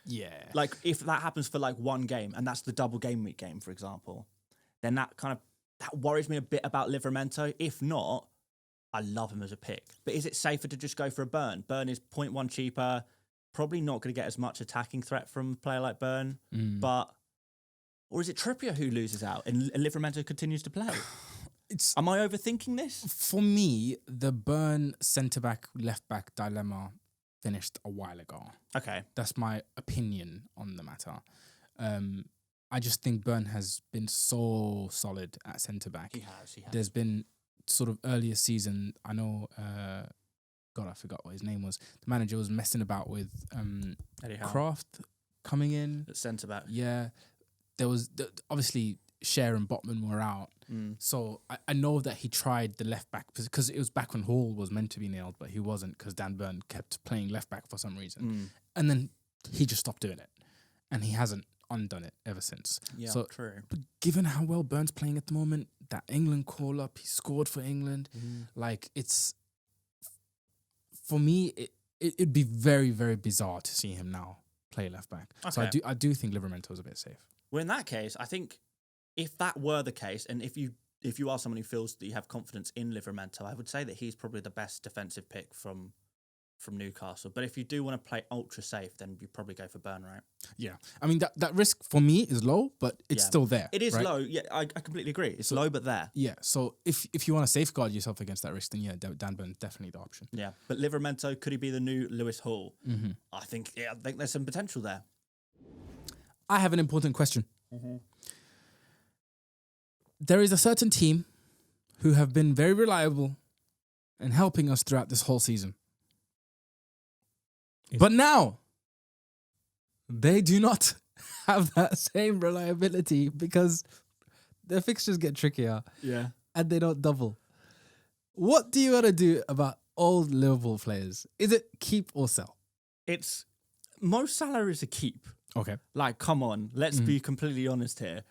Yeah. If that happens for one game, and that's the double game week game, for example, then that worries me a bit about Livramento. If not, I love him as a pick. But is it safer to just go for a Byrne? Byrne is 0.1 cheaper, probably not going to get as much attacking threat from a player like Byrne, or is it Trippier who loses out and Livramento continues to play? Am I overthinking this? For me, the Byrne centre-back, left-back dilemma finished a while ago. Okay. That's my opinion on the matter. I just think Byrne has been so solid at centre-back. He has. There's been sort of earlier season, I know, God, I forgot what his name was. The manager was messing about with Eddie Howe. Kraft coming in. At centre-back. Yeah. There was, obviously, Cher and Botman were out. So I know that he tried the left back because it was back when Hall was meant to be nailed, but he wasn't because Dan Byrne kept playing left back for some reason. And then he just stopped doing it. And he hasn't undone it ever since. Yeah, so, true. But given how well Byrne's playing at the moment, that England call up, he scored for England. It's, for me, it'd be very, very bizarre to see him now play left back. So I do think Livermento's a bit safe. Well, in that case, I think if that were the case, and if you are someone who feels that you have confidence in Livramento, I would say that he's probably the best defensive pick from Newcastle. But if you do want to play ultra safe, then you probably go for Byrne, right? Yeah. I mean, that risk for me is low, but it's still there. It is right? low. Yeah, I completely agree. It's low, but there. Yeah. So if you want to safeguard yourself against that risk, then yeah, Dan Byrne's definitely the option. Yeah. But Livramento, could he be the new Lewis Hall? I think there's some potential there. I have an important question. There is a certain team who have been very reliable in helping us throughout this whole season. But now, they do not have that same reliability because their fixtures get trickier. Yeah. And they don't double. What do you want to do about old Liverpool players? Is it keep or sell? It's Mo Salah is a keep. Okay. Come on, let's be completely honest here.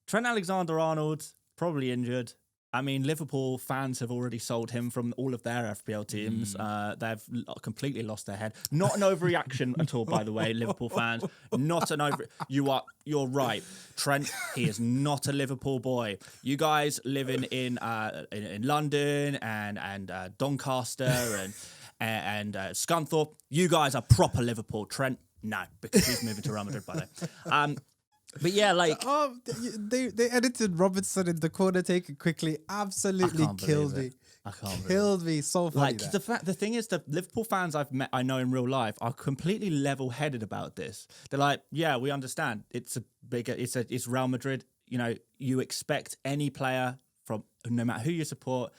Trent Alexander-Arnold, probably injured. I mean, Liverpool fans have already sold him from all of their FPL teams. They've completely lost their head. Not an overreaction at all, by the way, Liverpool fans. Not an over. You're right. Trent, he is not a Liverpool boy. You guys living in London and Doncaster and Scunthorpe. You guys are proper Liverpool. Trent, no, because he's moving to Real Madrid, by the way. But yeah, they edited Robertson in the corner taken quickly. Absolutely killed me. I can't killed me. So funny. The thing is, the Liverpool fans I know in real life are completely level-headed about this. They're like, yeah, we understand. It's Real Madrid. you expect any player from no matter who you support.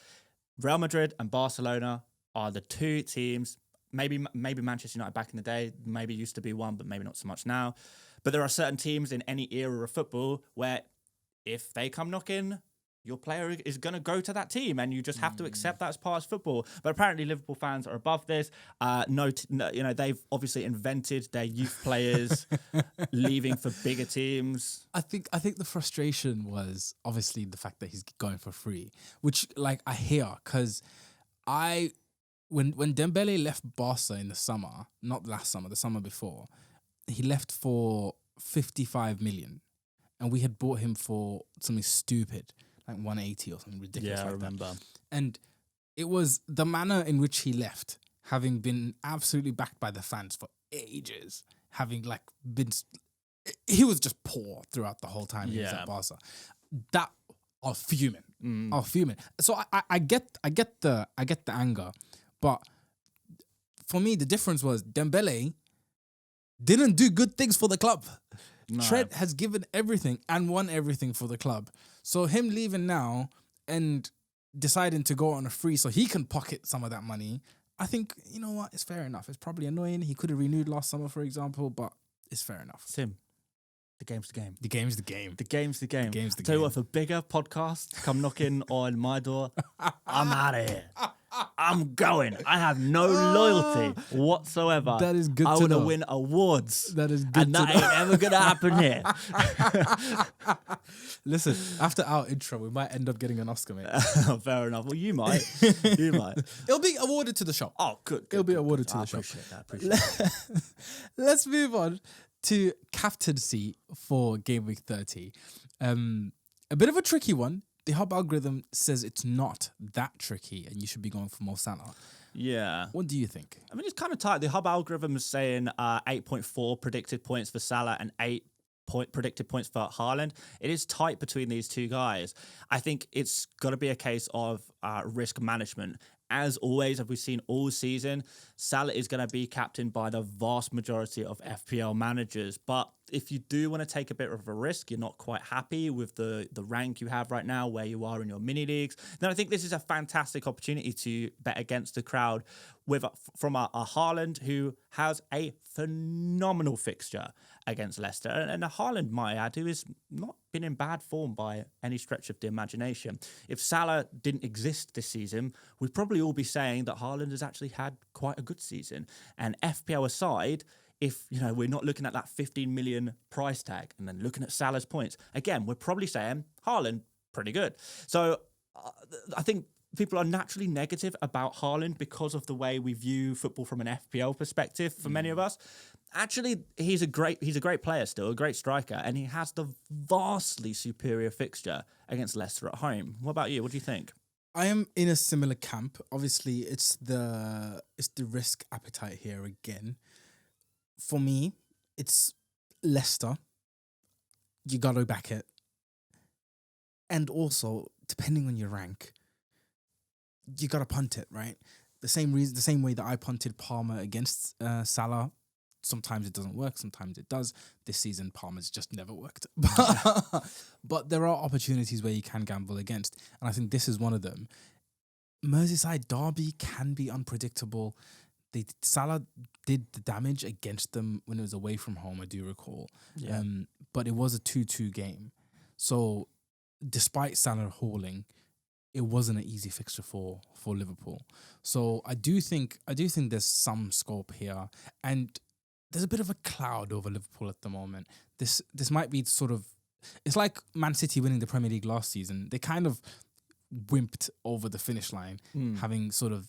Real Madrid and Barcelona are the two teams. Maybe Manchester United back in the day, maybe used to be one, but maybe not so much now. But there are certain teams in any era of football where if they come knocking, your player is going to go to that team, and you just have to accept that as part of football. But apparently, Liverpool fans are above this. They've obviously invented their youth players leaving for bigger teams. I think the frustration was obviously the fact that he's going for free, which like I hear because when Dembele left Barca in the summer, not last summer, the summer before, he left for 55 million, and we had bought him for something stupid. Like 180 or something ridiculous. Yeah, I remember. And it was the manner in which he left, having been absolutely backed by the fans for ages, having like been, he was just poor throughout the whole time he was at Barca. That I was fuming. I was fuming. So I get the anger, but for me the difference was Dembele didn't do good things for the club. No. Trent has given everything and won everything for the club. So him leaving now and deciding to go on a free so he can pocket some of that money, I think, you know what, it's fair enough. It's probably annoying. He could have renewed last summer, for example, but it's fair enough. Sim, the game's the game. The game's the game. The game's the game. The game's the Tell you game. what, if a bigger podcast come knocking on my door, I'm out of here. I'm going. I have no loyalty whatsoever. That is good I to want to know. win awards. That is good and to that know. ain't ever going to happen here. Listen, after our intro, we might end up getting an Oscar, mate. Fair enough. Well, you might. You might. It'll be awarded to the shop. Oh, good. It'll be awarded to I the shop. appreciate that. Let's move on to captaincy for Gameweek 30. A bit of a tricky one. The hub algorithm says it's not that tricky and you should be going for Mo Salah. Yeah. What do you think? I mean, it's kind of tight. The hub algorithm is saying 8.4 predicted points for Salah and 8 predicted points for Haaland. It is tight between these two guys. I think it's got to be a case of risk management. As always, as we've seen all season, Salah is going to be captained by the vast majority of FPL managers. But if you do want to take a bit of a risk, you're not quite happy with the rank you have right now, where you are in your mini leagues, then I think this is a fantastic opportunity to bet against the crowd from a Haaland who has a phenomenal fixture against Leicester. And a Haaland, might I add, who has not been in bad form by any stretch of the imagination. If Salah didn't exist this season, we'd probably all be saying that Haaland has actually had quite a good season. And FPL aside, if we're not looking at that 15 million price tag and then looking at Salah's points, again, we're probably saying Haaland, pretty good. So I think people are naturally negative about Haaland because of the way we view football from an FPL perspective for many of us. Actually, he's a great player still, a great striker, and he has the vastly superior fixture against Leicester at home. What about you? What do you think? I am in a similar camp. Obviously, it's the risk appetite here again. For me, it's Leicester. You got to back it. And also, depending on your rank, you got to punt it, right? The same way that I punted Palmer against Salah. Sometimes it doesn't work, sometimes it does. This season, Palmer's just never worked. But there are opportunities where you can gamble against. And I think this is one of them. Merseyside derby can be unpredictable. Salah did the damage against them when it was away from home, I do recall. Yeah. But it was a 2-2 game. So despite Salah hauling, it wasn't an easy fixture for Liverpool. So I do think there's some scope here. And there's a bit of a cloud over Liverpool at the moment. This might be sort of... It's like Man City winning the Premier League last season. They kind of wimped over the finish line, having sort of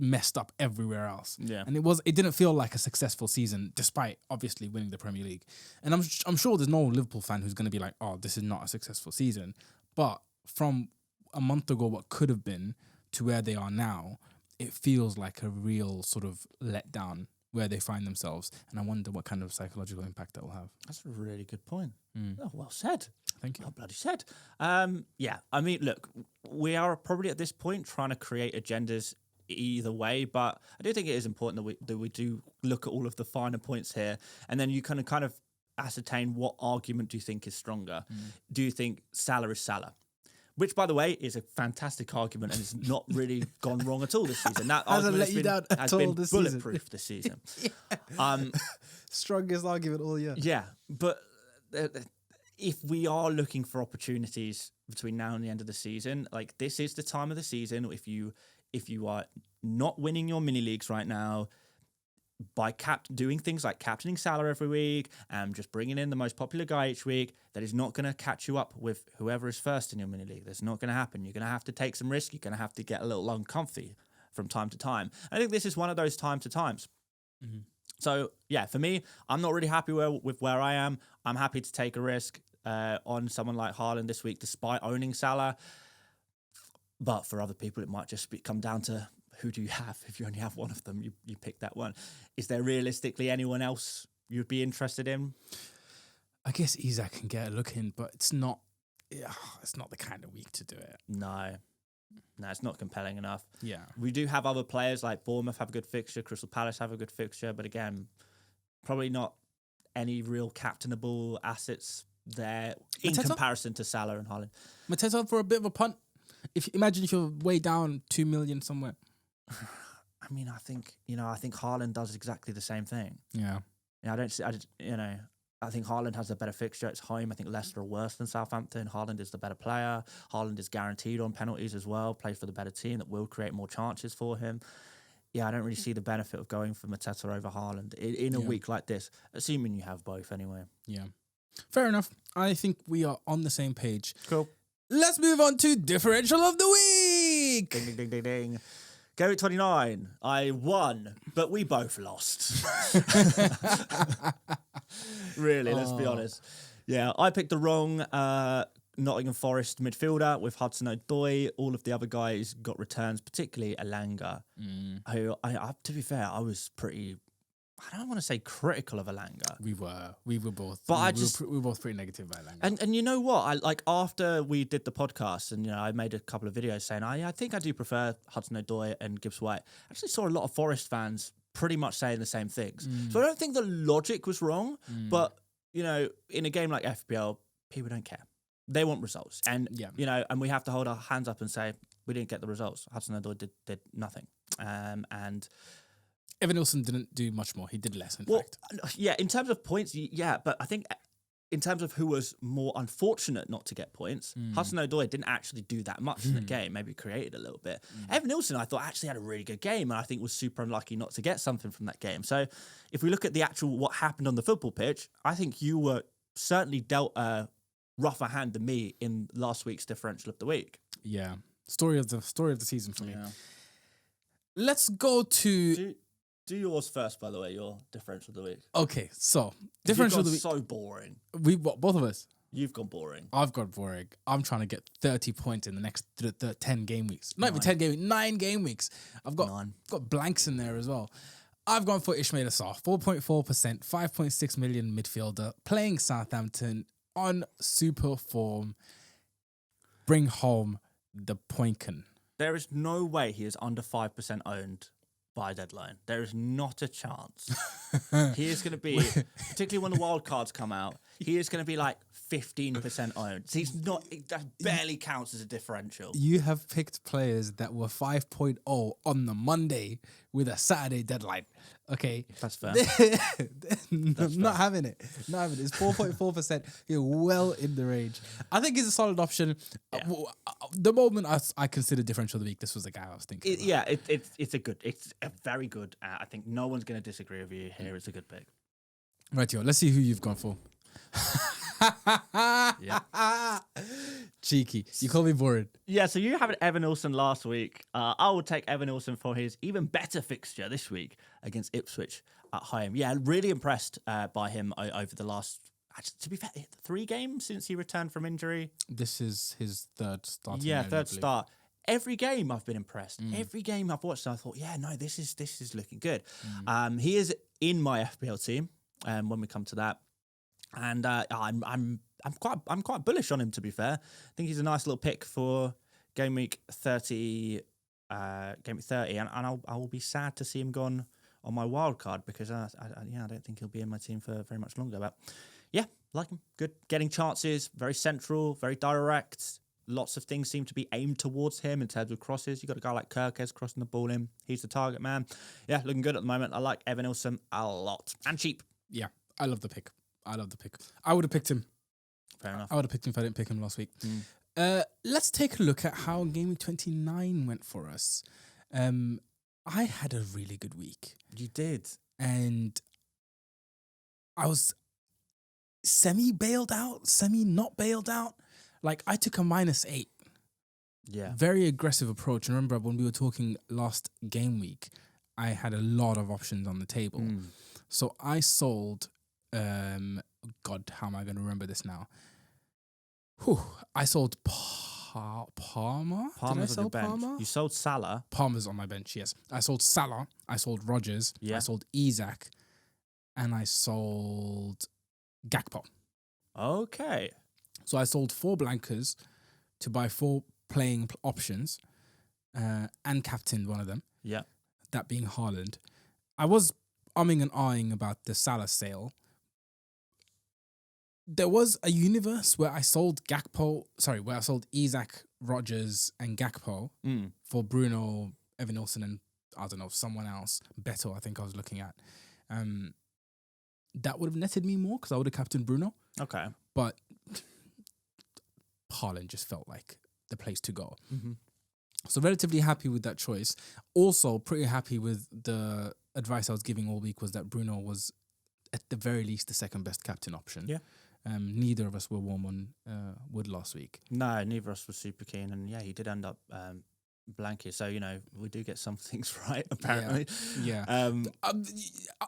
messed up everywhere else. Yeah. And it didn't feel like a successful season, despite obviously winning the Premier League. And I'm sure there's no Liverpool fan who's going to be like, oh, this is not a successful season. But from a month ago, what could have been, to where they are now, it feels like a real sort of letdown where they find themselves. And I wonder what kind of psychological impact that will have. That's a really good point. Oh, well said. Thank you. Well bloody said. Yeah, I mean, look, we are probably at this point trying to create agendas either way, but I do think it is important that we do look at all of the finer points here, and then you kind of ascertain what argument do you think is stronger. Do you think Salah is Salah? Which, by the way, is a fantastic argument and it's not really gone wrong at all this season. That Hasn't argument let you down at has all been this season. bulletproof this season. Strongest argument all year. Yeah, but if we are looking for opportunities between now and the end of the season, like this is the time of the season. If you are not winning your mini leagues right now, by doing things like captaining Salah every week and just bringing in the most popular guy each week, that is not going to catch you up with whoever is first in your mini league. That's not going to happen. You're going to have to take some risk. You're going to have to get a little uncomfy from time to time. I think this is one of those time to times. So yeah, for me, I'm not really happy with where I am. I'm happy to take a risk on someone like Haaland this week, despite owning Salah. But for other people, it might just come down to who do you have? If you only have one of them, you pick that one. Is there realistically anyone else you'd be interested in? I guess Isak can get a look in, but it's not the kind of week to do it. No, it's not compelling enough. Yeah. We do have other players like Bournemouth have a good fixture, Crystal Palace have a good fixture, but again, probably not any real captainable assets there in comparison to Salah and Haaland. Mateta for a bit of a punt. Imagine if you're way down 2 million somewhere. I mean, I think Haaland does exactly the same thing. Yeah. I think Haaland has a better fixture. It's home. I think Leicester are worse than Southampton. Haaland is the better player. Haaland is guaranteed on penalties as well. Plays for the better team that will create more chances for him. Yeah, I don't really see the benefit of going for Mateta over Haaland in a week like this, assuming you have both anyway. Yeah. Fair enough. I think we are on the same page. Cool. Let's move on to Differential of the Week. Ding, ding, ding, ding, ding. Gameweek 29, I won, but we both lost. Really, let's be honest. Yeah, I picked the wrong Nottingham Forest midfielder with Hudson-Odoi. All of the other guys got returns, particularly Elanga, who, to be fair, I was pretty... I don't want to say critical of Elanga. We were both. But we were both pretty negative about Elanga. And you know what? After we did the podcast, and I made a couple of videos saying, I think I do prefer Hudson-Odoi and Gibbs-White. I actually saw a lot of Forest fans pretty much saying the same things. So I don't think the logic was wrong, but in a game like FPL, people don't care. They want results, and and we have to hold our hands up and say we didn't get the results. Hudson-Odoi did nothing, and. Evan Nilsson didn't do much more. He did less, in fact. Yeah, in terms of points, yeah, but I think in terms of who was more unfortunate not to get points, Hudson-Odoi didn't actually do that much in the game, maybe created a little bit. Evan Nilsson, I thought, actually had a really good game, and I think was super unlucky not to get something from that game. So if we look at the actual what happened on the football pitch, I think you were certainly dealt a rougher hand than me in last week's Differential of the Week. Yeah. Story of the season for me. Let's go to... Do yours first, by the way, your Differential of the Week. Okay, so Differential of the Week. So boring. Both of us. You've gone boring. I've got boring. I'm trying to get 30 points in the next 10 game weeks. Not even 10 game weeks, 9 game weeks. I've got blanks in there as well. I've gone for Ismail Assar, 4.4%, 5.6 million midfielder, playing Southampton on super form. Bring home the Poinken. There is no way he is under 5% owned by deadline. There is not a chance. He is going to be, particularly when the wild cards come out, he is going to be like 15% owned. So he's not, that barely counts as a differential. You have picked players that were 5.0 on the Monday with a Saturday deadline. Okay. That's fair. Not having it. Not having it. It's 4.4%. You're well in the range. I think he's a solid option. Yeah. The moment I considered Differential of the Week, this was the guy I was thinking about. It's a very good. I think no one's going to disagree with you here. It's a good pick. Right, let's see who you've gone for. Cheeky. You call me boring. Yeah, so you have Evan Nilsson last week. I will take Evan Nilsson for his even better fixture this week against Ipswich at home. Yeah, really impressed by him over the last, to be fair, 3 games since he returned from injury. This is his third start. Yeah, third start. Every game I've been impressed. Every game I've watched, I thought, yeah, no, this is looking good. He is in my FPL team. When we come to that, and I'm quite bullish on him, to be fair. I think he's a nice little pick for Gameweek 30. Gameweek 30, and I will be sad to see him gone on my wildcard because I don't think he'll be in my team for very much longer. But Yeah, like him. Good. Getting chances, very central, very direct. Lots of things seem to be aimed towards him in terms of crosses. You got a guy like Kirkes crossing the ball in. He's the target man. Yeah, looking good at the moment. I like Evan Nilsson a lot. And cheap. Yeah, I love the pick. I would have picked him. Fair enough. I would have picked him if I didn't pick him last week. Let's take a look at how Game Week 29 went for us. I had a really good week. You did. And I was semi-bailed out, semi-not bailed out. Like, I took a -8. Yeah. Very aggressive approach. And remember, when we were talking last game week, I had a lot of options on the table. So I sold, God, how am I going to remember this now? I sold Palmer. Did I Palmer's on sell your bench. Palmer? You sold Salah. Palmer's on my bench, yes. I sold Salah. I sold Rodgers. Yeah. I sold Isak. And I sold Gakpo. Okay. So I sold 4 blankers to buy 4 playing options and captained one of them, Yeah. that being Haaland. I was umming and ahhing about the Salah sale. There was a universe where I sold where I sold Isak, Rodgers and Gakpo for Bruno, Evan Nilsson and, I don't know, someone else. Beto, I think I was looking at. That would have netted me more because I would have captained Bruno. Okay. But Haaland just felt like the place to go. So relatively happy with that choice. Also pretty happy with the advice I was giving all week was that Bruno was at the very least the second best captain option. Yeah. Neither of us were warm on Wood last week. No, neither of us was super keen. And yeah, he did end up blanket. So, we do get some things right, apparently. Yeah.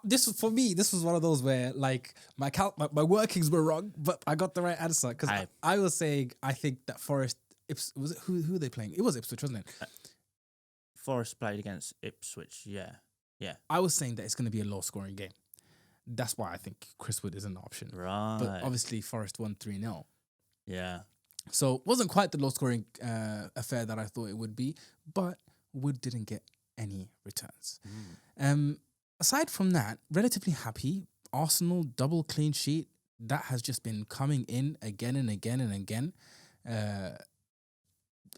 This was, for me, this was one of those where like my workings were wrong, but I got the right answer because I was saying I think that Forest was it who were they playing? It was Ipswich, wasn't it? Forest played against Ipswich. Yeah. I was saying that it's going to be a low scoring game. That's why I think Chris Wood is an option. Right. But obviously Forest won 3-0. Yeah. So it wasn't quite the low scoring affair that I thought it would be, but Wood didn't get any returns. Aside from that, relatively happy. Arsenal double clean sheet. That has just been coming in again and again and again.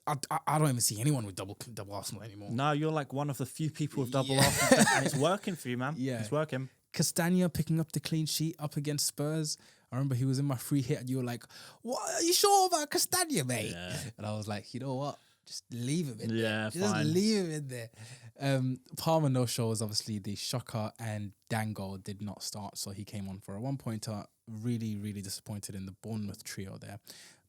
I don't even see anyone with double Arsenal anymore. No, you're like one of the few people with double Arsenal, and it's working for you, man. Yeah. It's working. Castagna picking up the clean sheet up against Spurs. I remember he was in my free hit and you were like, "What? Are you sure about Castagna, mate?" Yeah. And I was like, you know what? Just leave him in there. Yeah, Just fine. leave him in there. Palmer no shows, obviously the shocker, and Dango did not start, so he came on for a 1-pointer. Really, really disappointed in the Bournemouth trio there.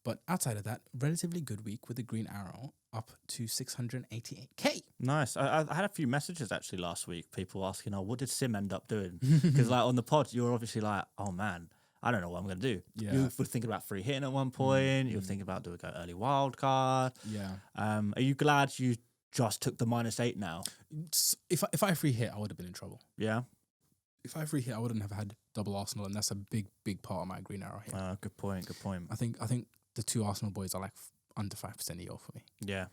But outside of that, relatively good week with the green arrow up to 688k. Nice. I had a few messages actually last week. People asking, what did Sim end up doing? Because like on the pod, you were obviously like, oh man, I don't know what I'm going to do. Yeah. You were thinking about free hitting at one point. You were thinking about doing an early wild card. Yeah. Are you glad you just took the -8 now? If I free hit, I would have been in trouble. Yeah. If I free hit, I wouldn't have had double Arsenal, and that's a big, big part of my green arrow here. Good point. Good point. I think the 2 Arsenal boys are like under 5% EO for me. Yeah.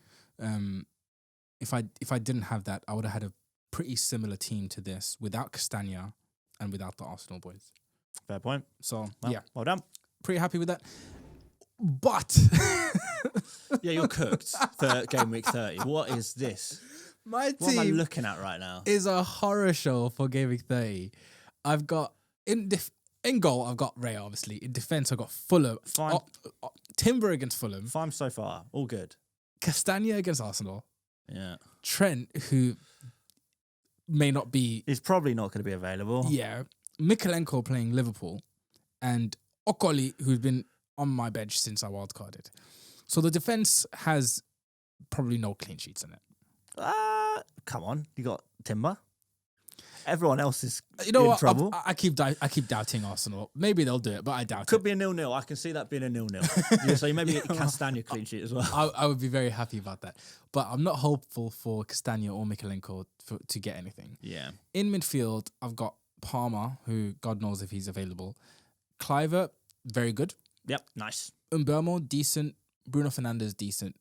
If I didn't have that, I would have had a pretty similar team to this without Castagna and without the Arsenal boys. Fair point. So Well, yeah, well done. pretty happy with that. But Yeah, you're cooked for Game Week 30. What is this? my What am I team looking at right now? is a horror show for Game Week 30. I've got in goal, I've got Ray, obviously. In defense, I've got Fulham. Fine. Timber against Fulham. Fine so far. All good. Castagna against Arsenal. Yeah. Trent, who may not be. He's probably not going to be available. Yeah. Mikalenko playing Liverpool. And Okoli, who's been on my bench since I wildcarded. So the defense has probably no clean sheets in it. Come on. You got Timber. Everyone else is You know in what? trouble. I keep doubting Arsenal. Maybe they'll do it, but I doubt Could it. be a 0-0. I can see that being a 0-0. Yeah, so you maybe Castagna clean sheet as well. I would be very happy about that. But I'm not hopeful for Castagna or Mikalenko to get anything. Yeah. In midfield, I've got Palmer, who God knows if he's available. Cliver, very good. Yep. Nice. Umbermo, decent. Bruno Fernandes, decent.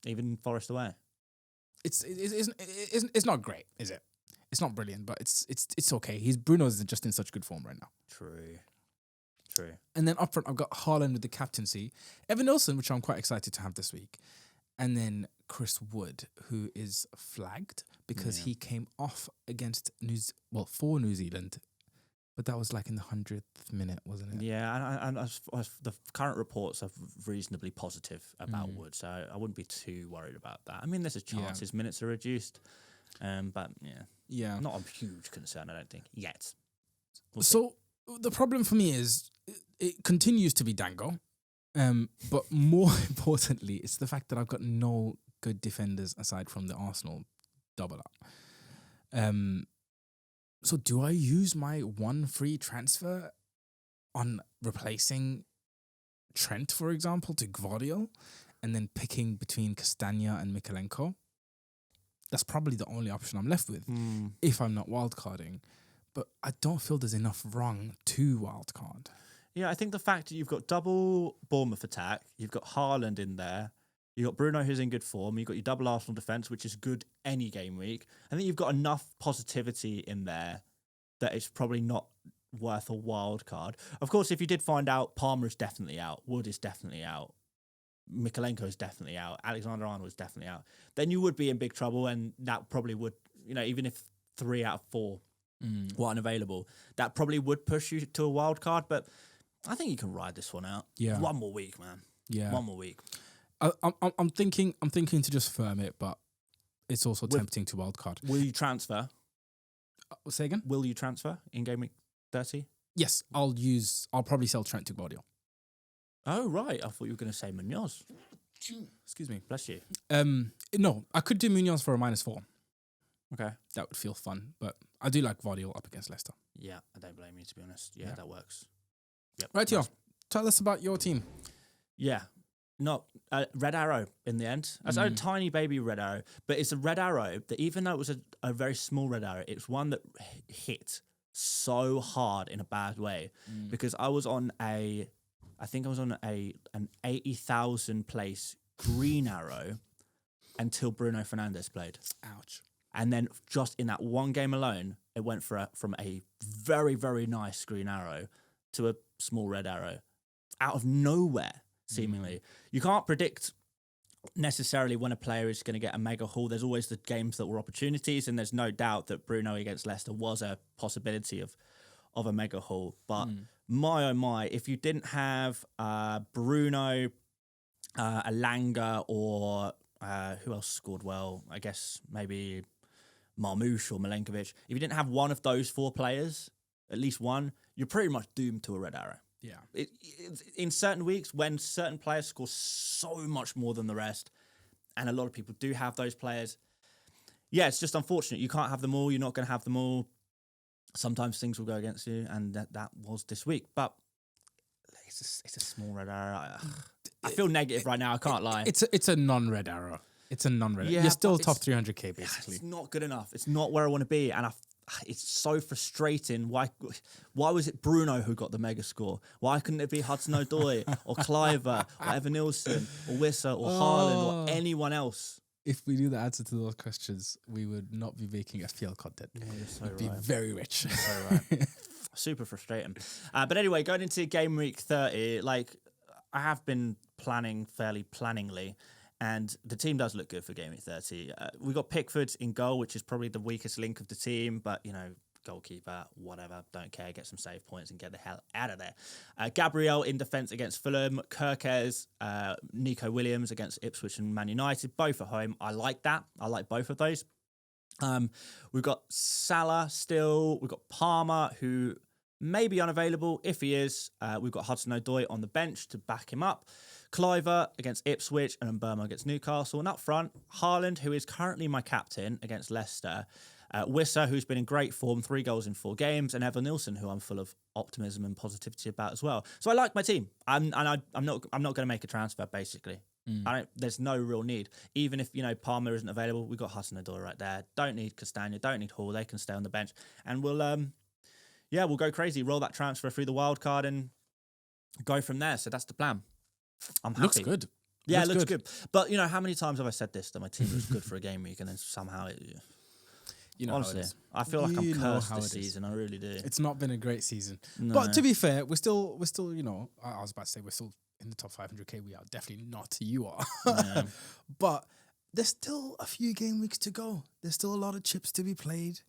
Even Forest away. It's not great, is it? It's not brilliant, but it's okay. Bruno's just in such good form right now. True. True. And then up front, I've got Haaland with the captaincy, Evan Nilsson, which I'm quite excited to have this week, and then Chris Wood, who is flagged because he came off against for New Zealand, but that was like in the 100th minute, wasn't it? Yeah, and the current reports are reasonably positive about Wood, so I wouldn't be too worried about that. I mean, there's a chance his minutes are reduced, but not a huge concern, I don't think, yet. So the problem for me is it continues to be Dango, but more importantly, it's the fact that I've got no good defenders aside from the Arsenal double up. So do I use my one free transfer on replacing Trent, for example, to Gvardiol, and then picking between Castagna and Mikalenko? That's probably the only option I'm left with if I'm not wildcarding. But I don't feel there's enough wrong to wildcard. Yeah, I think the fact that you've got double Bournemouth attack, you've got Haaland in there, you've got Bruno who's in good form, you've got your double Arsenal defence, which is good any game week. I think you've got enough positivity in there that it's probably not worth a wild card. Of course, if you did find out Palmer is definitely out, Wood is definitely out, Mikalenko is definitely out, Alexander-Arnold is definitely out, then you would be in big trouble, and that probably would, even if 3 out of 4 were unavailable, that probably would push you to a wild card, but I think you can ride this one out. Yeah. One more week, man. Yeah. One more week. I'm thinking to just firm it, but it's also tempting to wildcard. Will you transfer? Say again? Will you transfer in game week 30? Yes, I'll probably sell Trent to Gvardiol. Oh, right. I thought you were going to say Munoz. Excuse me. Bless you. No, I could do Munoz for a -4. Okay. That would feel fun, but I do like Gvardiol up against Leicester. Yeah, I don't blame you, to be honest. Yeah. That works. Yep. Right, nice. Tell us about your team. Yeah. Not Red Arrow in the end. It's a tiny baby Red Arrow, but it's a Red Arrow that, even though it was a very small Red Arrow, it's one that hit so hard in a bad way because I was on an 80,000 place green arrow until Bruno Fernandes played. Ouch. And then just in that one game alone, it went from a very, very nice green arrow to a small red arrow out of nowhere, seemingly. You can't predict necessarily when a player is going to get a mega haul. There's always the games that were opportunities, and there's no doubt that Bruno against Leicester was a possibility of a mega haul. But my oh my, if you didn't have Bruno, Alanga, or who else scored well? I guess maybe Marmoush or Milenkovic. If you didn't have one of those 4 players, at least one, you're pretty much doomed to a red arrow. Yeah. In certain weeks, when certain players score so much more than the rest, and a lot of people do have those players, it's just unfortunate. You can't have them all. You're not going to have them all. Sometimes things will go against you, and that was this week. But it's a small red arrow. I feel negative right now. I can't lie. It's a non-red arrow. It's a non-red. You're still top 300k basically. It's not good enough. It's not where I want to be, and it's so frustrating. Why was it Bruno who got the mega score? Why couldn't it be Hudson-Odoi or Cliver or Evan Nilsson or Wissa or Haaland or anyone else? If we knew the answer to those questions, we would not be making FPL content. Yeah, you're so We'd be very rich. You're so right. Super frustrating. But anyway, going into game week 30, I have been planning fairly planningly, and the team does look good for game week 30. We got Pickford in goal, which is probably the weakest link of the team, but goalkeeper, whatever, don't care, get some save points and get the hell out of there. Gabriel in defence against Fulham, Kirkes, Nico Williams against Ipswich and Man United, both at home. I like that. I like both of those. We've got Salah still. We've got Palmer, who may be unavailable. If he is, we've got Hudson-Odoi on the bench to back him up. Cliver against Ipswich and Burma against Newcastle. And up front, Haaland, who is currently my captain against Leicester. Wissa, who's been in great form, 3 goals in 4 games, and Evan Nilsson, who I'm full of optimism and positivity about as well. So I like my team. I'm not going to make a transfer, basically. There's no real need. Even if, Palmer isn't available, we've got Hudson-Odoi right there. Don't need Castagna, don't need Hall. They can stay on the bench. And we'll go crazy, roll that transfer through the wild card and go from there. So that's the plan. I'm happy. Looks good. Yeah, it looks good. But, how many times have I said this, that my team was good for a game week and then somehow it... You know, Honestly, how it is. I feel like I'm You know cursed how this it is. season. I really do. It's not been a great season. No. But to be fair, we're still, you know, I was about to say we're still in the top 500k. We are definitely not. You are. Yeah. But there's still a few game weeks to go. There's still a lot of chips to be played.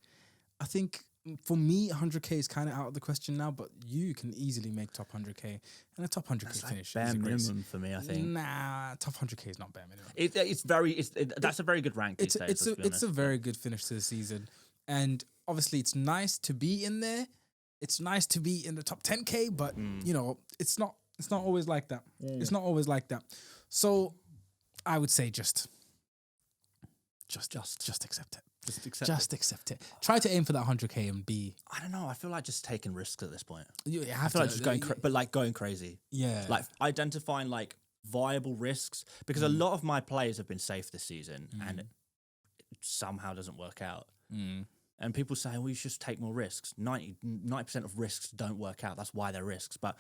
I think for me, 100k is kind of out of the question now, but you can easily make top 100k. And a top 100k finish Bare is a great minimum for me, I think. Nah, top 100k is not bare minimum. That's a very good rank. It's a very good finish to the season. And obviously, it's nice to be in there. It's nice to be in the top 10k, but you know, it's not always like that. It's not always like that. So I would say just accept it. Just accept it. Try to aim for that 100k and be. I don't know. I feel like just taking risks at this point. You I have feel to, like just going crazy. Yeah. Like identifying like viable risks, because a lot of my players have been safe this season and it somehow doesn't work out. And people say, well, you should just take more risks. 90% of risks don't work out. That's why they're risks. But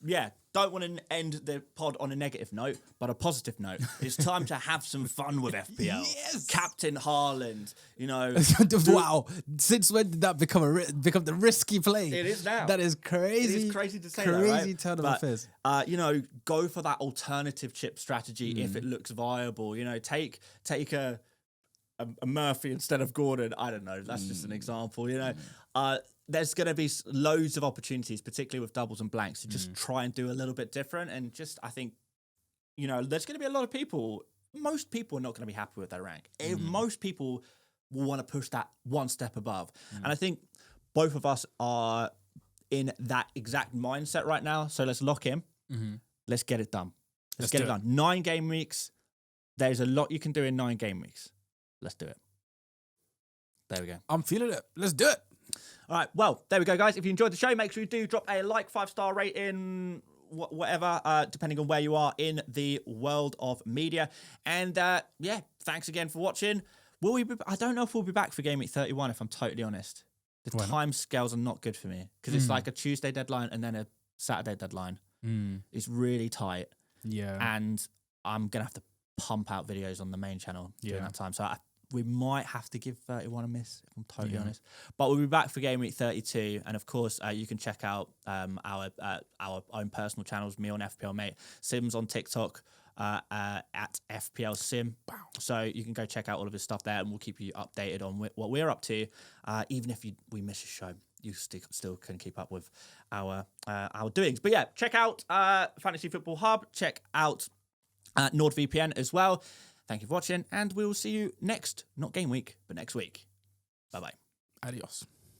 yeah, don't want to end the pod on a negative note, but a positive note. It's time to have some fun with FPL. Yes! Captain Haaland, you know. Wow. Since when did that become the risky play? It is now. That is crazy. It is crazy to say crazy that, right? turn of But, affairs. you know, go for that alternative chip strategy if it looks viable. You know, take a Murphy instead of Gordon. I don't know. That's just an example, you know. There's going to be loads of opportunities, particularly with doubles and blanks, to just try and do a little bit different. And just, I think, you know, there's going to be a lot of people. Most people are not going to be happy with their rank. Most people will want to push that one step above. And I think both of us are in that exact mindset right now. So let's lock in. Let's get it done. Let's get it done. 9 game weeks. There's a lot you can do in 9 game weeks. Let's do it. There we go. I'm feeling it. Let's do it. All right. Well, there we go, guys. If you enjoyed the show, make sure you do drop a like, 5-star rating, whatever, depending on where you are in the world of media. And yeah, thanks again for watching. Will we be, I don't know if we'll be back for Game Week 31, if I'm totally honest. The time scales are not good for me because it's like a Tuesday deadline and then a Saturday deadline. It's really tight. Yeah. And I'm going to have to pump out videos on the main channel during that time. So we might have to give 31 a miss, if I'm totally honest. But we'll be back for Game Week 32. And of course, you can check out our own personal channels, me on FPL Mate, Sim's on TikTok at FPL Sim. Wow. So you can go check out all of his stuff there and we'll keep you updated on what we're up to. Even if we miss a show, you still can keep up with our doings. But yeah, check out Fantasy Football Hub. Check out NordVPN as well. Thank you for watching, and we will see you next, not game week, but next week. Bye-bye. Adios.